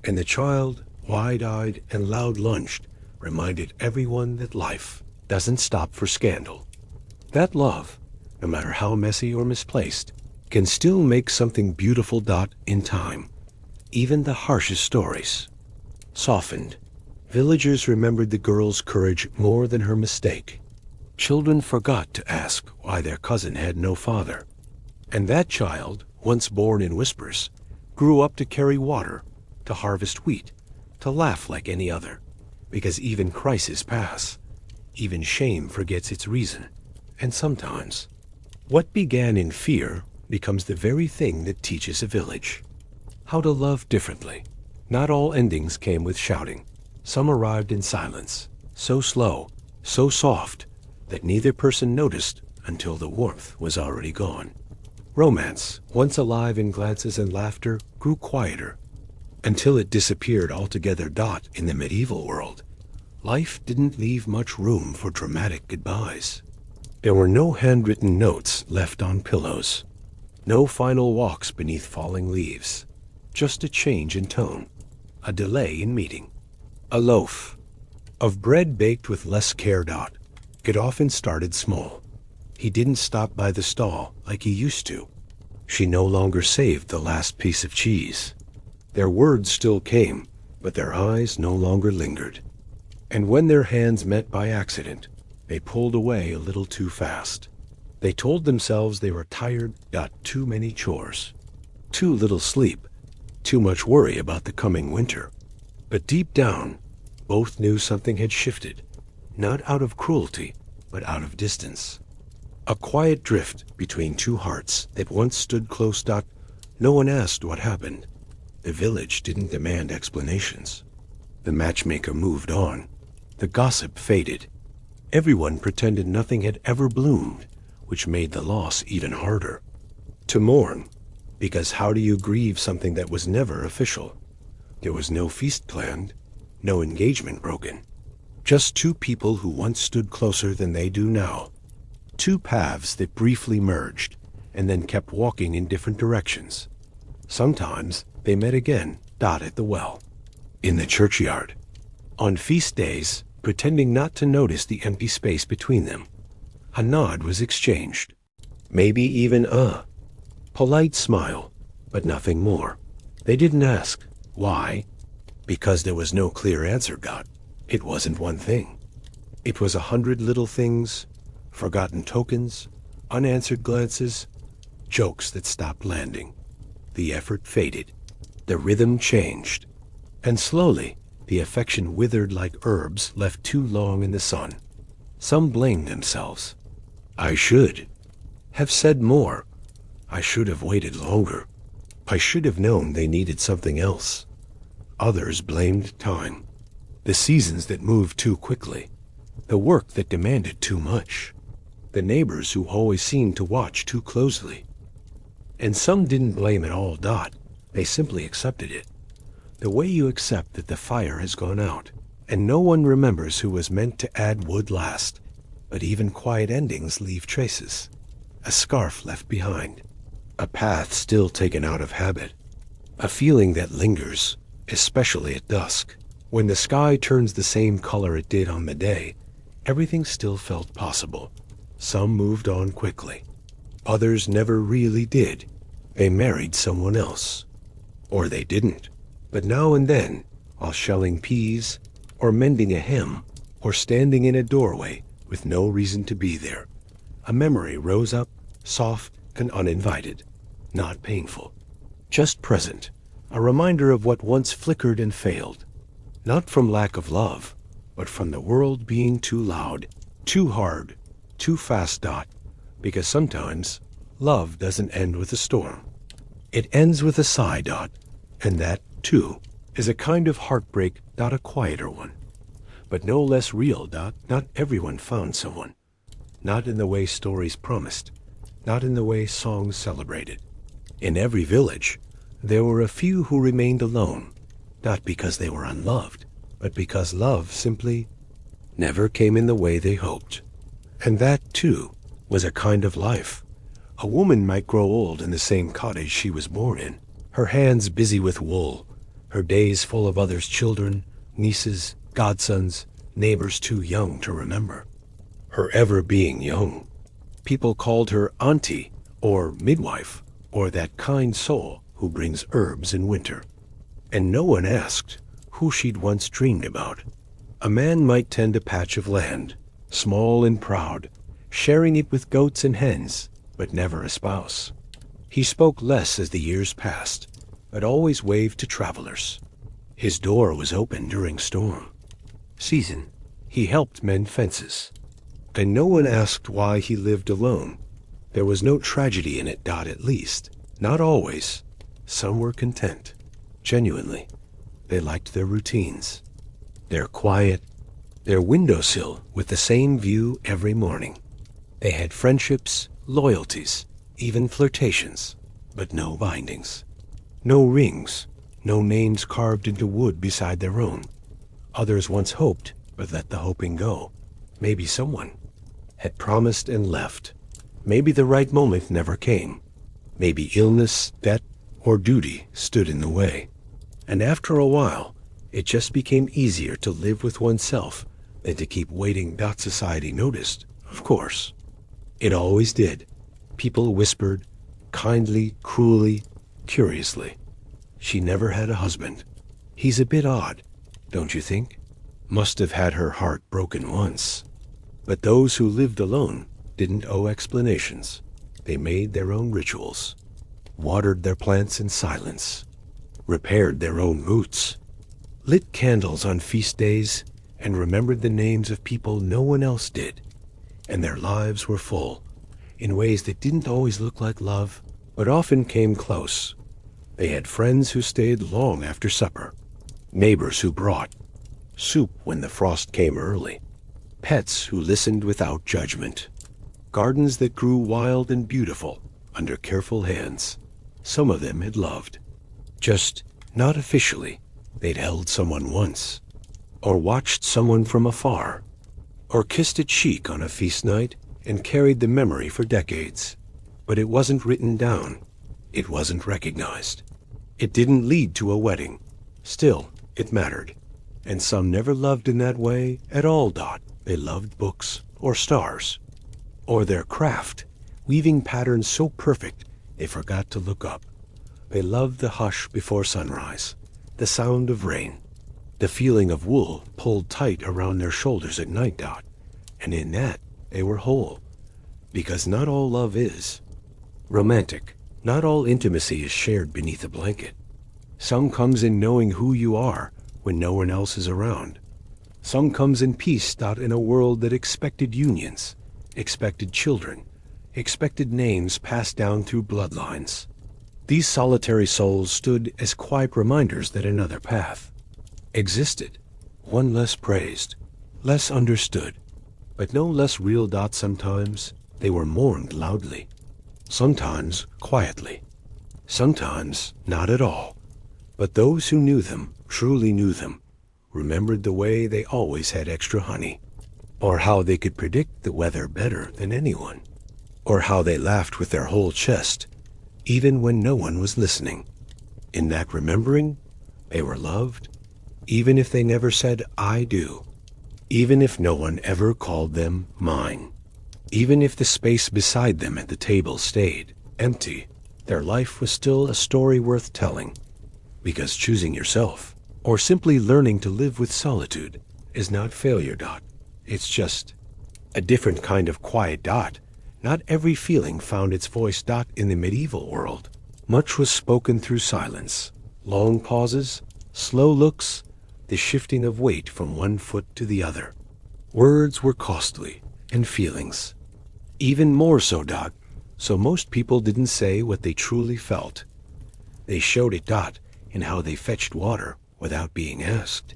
and the child, wide-eyed and loud-lunged, reminded everyone that life doesn't stop for scandal. That love, no matter how messy or misplaced, can still make something beautiful. In time, even the harshest stories softened. Villagers remembered the girl's courage more than her mistake. Children forgot to ask why their cousin had no father. And that child, once born in whispers, grew up to carry water, to harvest wheat, to laugh like any other. Because even crises pass. Even shame forgets its reason. And sometimes, what began in fear becomes the very thing that teaches a village how to love differently. Not all endings came with shouting. Some arrived in silence. So slow, so soft, that neither person noticed until the warmth was already gone. Romance, once alive in glances and laughter, grew quieter, until it disappeared altogether. In the medieval world, life didn't leave much room for dramatic goodbyes. There were no handwritten notes left on pillows, no final walks beneath falling leaves, just a change in tone, a delay in meeting. A loaf of bread baked with less care. It often started small. He didn't stop by the stall like he used to. She no longer saved the last piece of cheese. Their words still came, but their eyes no longer lingered. And when their hands met by accident, they pulled away a little too fast. They told themselves they were tired. Too many chores, too little sleep, too much worry about the coming winter. But deep down, both knew something had shifted, not out of cruelty, but out of distance. A quiet drift between two hearts that once stood close. No one asked what happened. The village didn't demand explanations. The matchmaker moved on. The gossip faded. Everyone pretended nothing had ever bloomed, which made the loss even harder. To mourn, because how do you grieve something that was never official? There was no feast planned, no engagement broken. Just two people who once stood closer than they do now. Two paths that briefly merged and then kept walking in different directions. Sometimes they met again. At the well, in the churchyard, on feast days, pretending not to notice the empty space between them. A nod was exchanged, maybe even a polite smile, but nothing more. They didn't ask why, because there was no clear answer. It wasn't one thing. It was 100 little things, forgotten tokens, unanswered glances, jokes that stopped landing. The effort faded. The rhythm changed. And slowly, the affection withered like herbs left too long in the sun. Some blamed themselves. I should have said more. I should have waited longer. I should have known they needed something else. Others blamed time. The seasons that moved too quickly. The work that demanded too much. The neighbors who always seemed to watch too closely. And some didn't blame it all. They simply accepted it. The way you accept that the fire has gone out, and no one remembers who was meant to add wood last. But even quiet endings leave traces. A scarf left behind. A path still taken out of habit. A feeling that lingers, especially at dusk. When the sky turns the same color it did on the day, everything still felt possible. Some moved on quickly. Others never really did. They married someone else. Or they didn't. But now and then, while shelling peas, or mending a hem, or standing in a doorway with no reason to be there, a memory rose up, soft and uninvited, not painful, just present, a reminder of what once flickered and failed, not from lack of love, but from the world being too loud, too hard, too fast. Because sometimes love doesn't end with a storm. It ends with a sigh. And that, too, is a kind of heartbreak. A quieter one, but no less real. Not everyone found someone. Not in the way stories promised. Not in the way songs celebrated. In every village, there were a few who remained alone, not because they were unloved, but because love simply never came in the way they hoped. And that, too, was a kind of life. A woman might grow old in the same cottage she was born in, her hands busy with wool, her days full of others' children, nieces, godsons, neighbors too young to remember. Her ever being young. People called her auntie, or midwife, or that kind soul who brings herbs in winter. And no one asked who she'd once dreamed about. A man might tend a patch of land, small and proud, sharing it with goats and hens, but never a spouse. He spoke less as the years passed, but always waved to travelers. His door was open during storm season. He helped mend fences. And no one asked why he lived alone. There was no tragedy in it. At least, not always. Some were content. Genuinely. They liked their routines. Their quiet, Their windowsill with the same view every morning. They had friendships, loyalties, even flirtations, but no bindings. No rings, no names carved into wood beside their own. Others once hoped, but let the hoping go. Maybe someone had promised and left. Maybe the right moment never came. Maybe illness, debt, or duty stood in the way. And after a while, it just became easier to live with oneself than to keep waiting. Society noticed, of course. It always did. People whispered, kindly, cruelly, curiously. She never had a husband. He's a bit odd, don't you think? Must have had her heart broken once. But those who lived alone didn't owe explanations. They made their own rituals, watered their plants in silence, repaired their own roots, lit candles on feast days, and remembered the names of people no one else did. And their lives were full, in ways that didn't always look like love, but often came close. They had friends who stayed long after supper, neighbors who brought soup when the frost came early, pets who listened without judgment, gardens that grew wild and beautiful under careful hands. Some of them had loved, just not officially. They'd held someone once, or watched someone from afar, or kissed a cheek on a feast night and carried the memory for decades. But it wasn't written down. It wasn't recognized. It didn't lead to a wedding. Still, it mattered. And some never loved in that way at all. They loved books or stars, or their craft, weaving patterns so perfect they forgot to look up. They loved the hush before sunrise, the sound of rain, the feeling of wool pulled tight around their shoulders at night. And in that, they were whole. Because not all love is romantic. Not all intimacy is shared beneath a blanket. Some comes in knowing who you are when no one else is around. Some comes in peace. In a world that expected unions, expected children, expected names passed down through bloodlines. These solitary souls stood as quiet reminders that another path existed, one less praised, less understood, but no less real. Sometimes they were mourned loudly, sometimes quietly, sometimes not at all. But those who knew them, truly knew them, remembered the way they always had extra honey, or how they could predict the weather better than anyone, or how they laughed with their whole chest, even when no one was listening. In that remembering, they were loved, even if they never said, "I do," even if no one ever called them mine, even if the space beside them at the table stayed empty. Their life was still a story worth telling, because choosing yourself, or simply learning to live with solitude, is not failure. It's just a different kind of quiet. Not every feeling found its voice. In the medieval world, much was spoken through silence, long pauses, slow looks, the shifting of weight from one foot to the other. Words were costly, and feelings even more so. So most people didn't say what they truly felt. They showed it. In how they fetched water without being asked,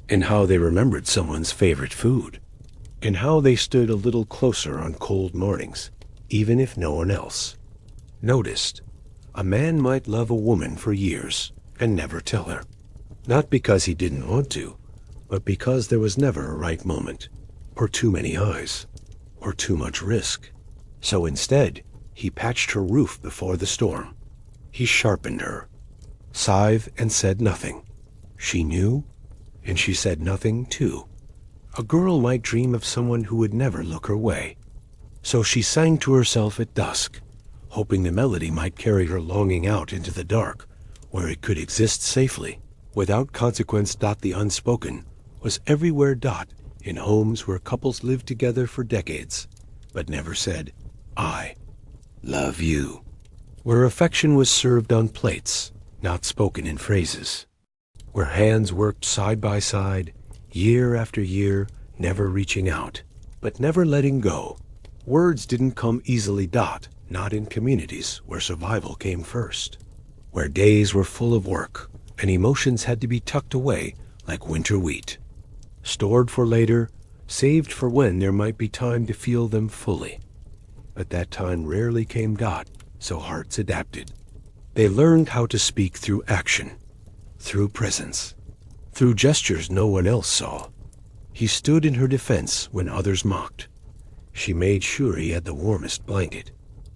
in how they remembered someone's favorite food, in how they stood a little closer on cold mornings, even if no one else noticed. A man might love a woman for years and never tell her, not because he didn't want to, but because there was never a right moment, or too many eyes, or too much risk. So instead, he patched her roof before the storm. He sharpened her, scythe, and said nothing. She knew, and she said nothing too. A girl might dream of someone who would never look her way. So she sang to herself at dusk, hoping the melody might carry her longing out into the dark, where it could exist safely, without consequence. The unspoken was everywhere. In homes where couples lived together for decades, but never said, "I love you." Where affection was served on plates, not spoken in phrases. Where hands worked side by side, year after year, never reaching out, but never letting go. Words didn't come easily. Not in communities where survival came first. Where days were full of work, and emotions had to be tucked away like winter wheat, stored for later saved for when there might be time to feel them fully. But that time rarely came. So hearts adapted. They learned how to speak through action, through presence, through gestures no one else saw. He stood in her defense when others mocked. She made sure he had the warmest blanket.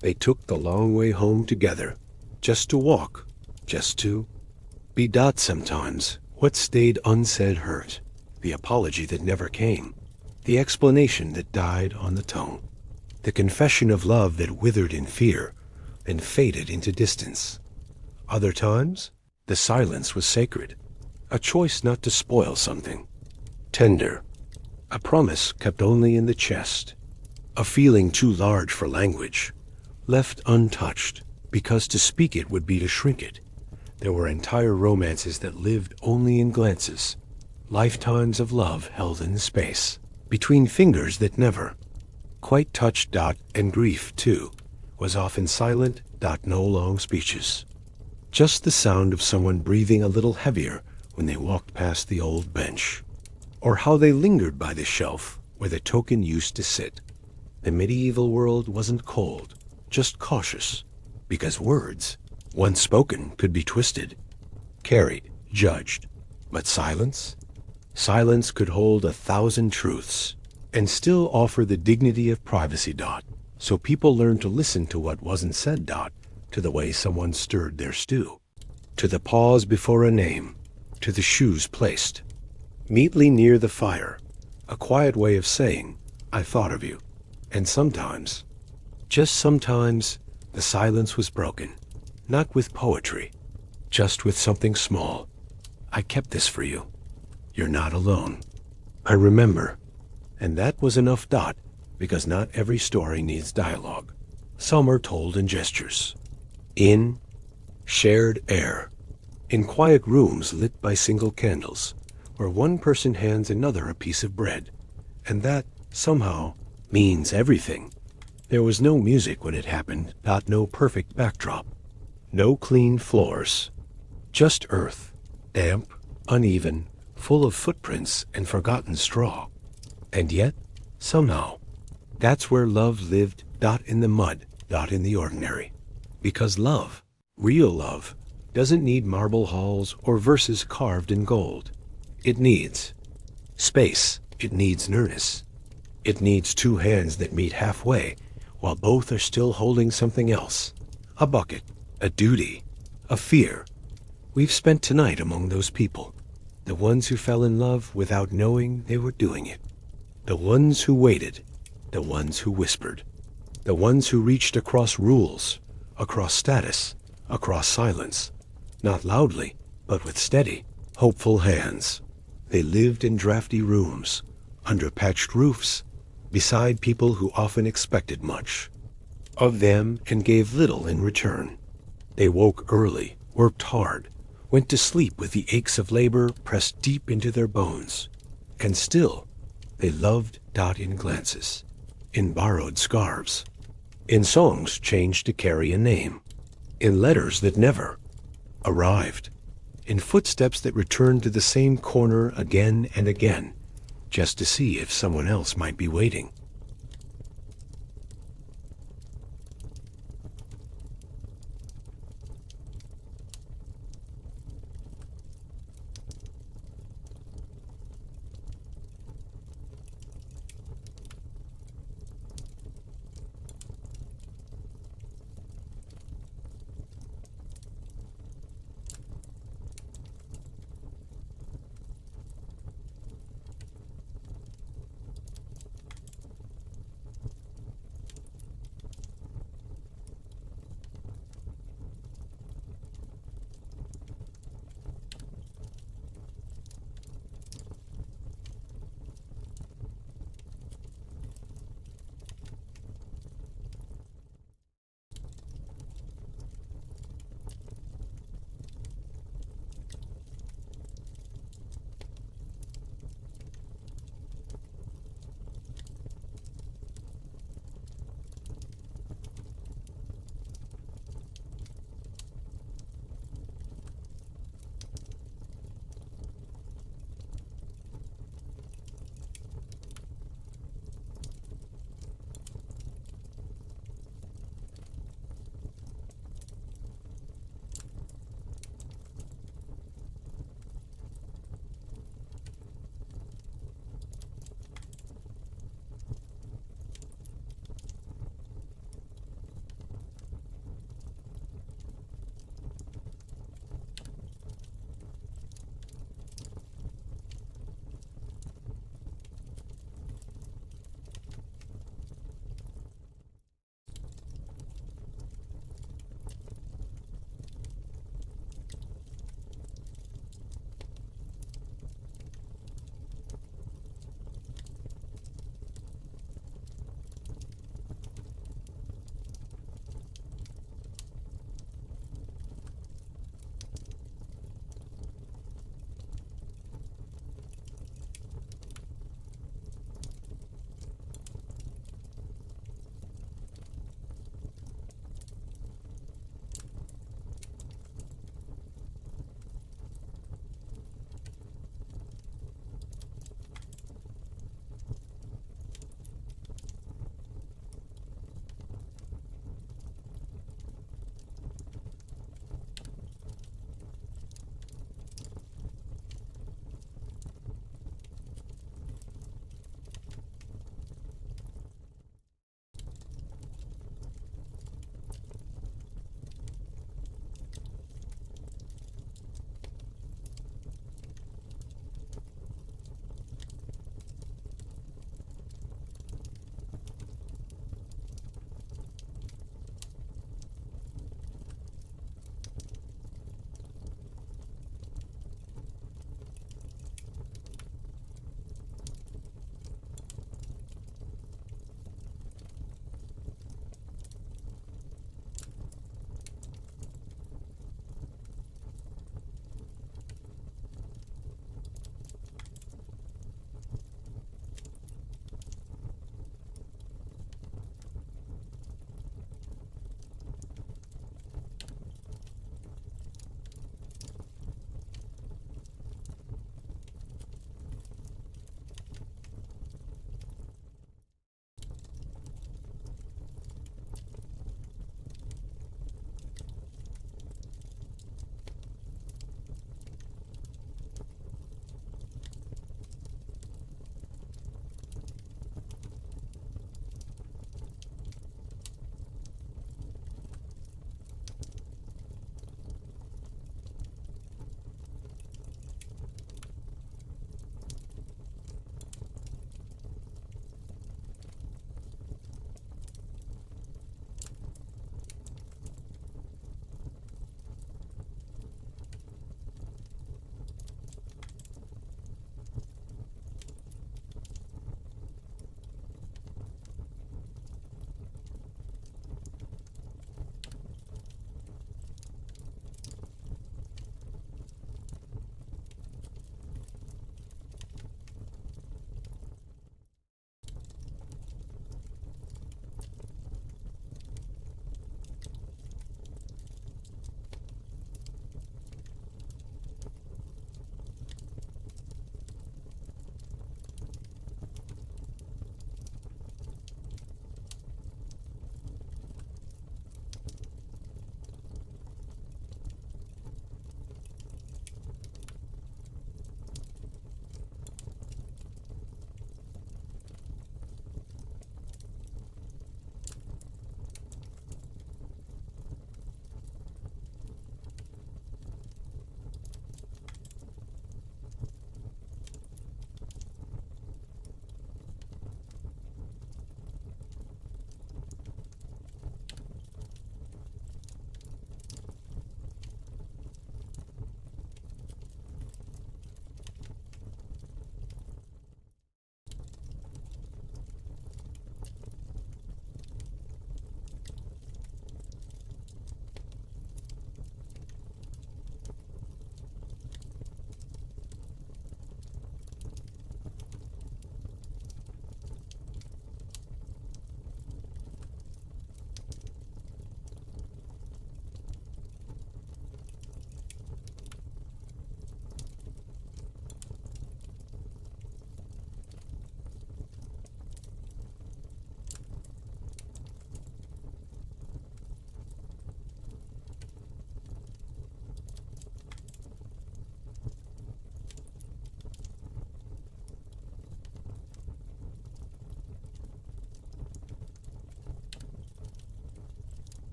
They took the long way home together, just to walk, just to be. Sometimes what stayed unsaid hurt, the apology that never came, the explanation that died on the tongue, the confession of love that withered in fear and faded into distance. Other times, the silence was sacred, a choice not to spoil something. Tender, a promise kept only in the chest, a feeling too large for language, left untouched because to speak it would be to shrink it. There were entire romances that lived only in glances, lifetimes of love held in space, between fingers that never quite touched. And grief, too, was often silent. No long speeches. Just the sound of someone breathing a little heavier when they walked past the old bench, or how they lingered by the shelf where the token used to sit. The medieval world wasn't cold, just cautious, because words, once spoken, could be twisted, carried, judged. But silence? Silence could hold 1,000 truths and still offer the dignity of privacy. So people learned to listen to what wasn't said. To the way someone stirred their stew, to the pause before a name, to the shoes placed neatly near the fire, a quiet way of saying, I thought of you. And sometimes, just sometimes, the silence was broken, not with poetry, just with something small. I kept this for you. You're not alone. I remember. And that was enough. Because not every story needs dialogue. Some are told in gestures, in shared air, in quiet rooms lit by single candles, where one person hands another a piece of bread, and that, somehow, means everything. There was no music when it happened. No perfect backdrop, no clean floors, just earth, damp, uneven, full of footprints and forgotten straw. And yet, somehow, that's where love lived. In the mud, in the ordinary. Because love, real love, doesn't need marble halls or verses carved in gold. It needs space. It needs nearness. It needs two hands that meet halfway while both are still holding something else. A bucket, a duty, a fear. We've spent tonight among those people. The ones who fell in love without knowing they were doing it. The ones who waited. The ones who whispered. The ones who reached across rules, across status, across silence. Not loudly, but with steady, hopeful hands. They lived in drafty rooms, under patched roofs, beside people who often expected much of them and gave little in return. They woke early, worked hard, went to sleep with the aches of labor pressed deep into their bones. And still, they loved. In glances, in borrowed scarves, in songs changed to carry a name, in letters that never arrived, in footsteps that returned to the same corner again and again, just to see if someone else might be waiting.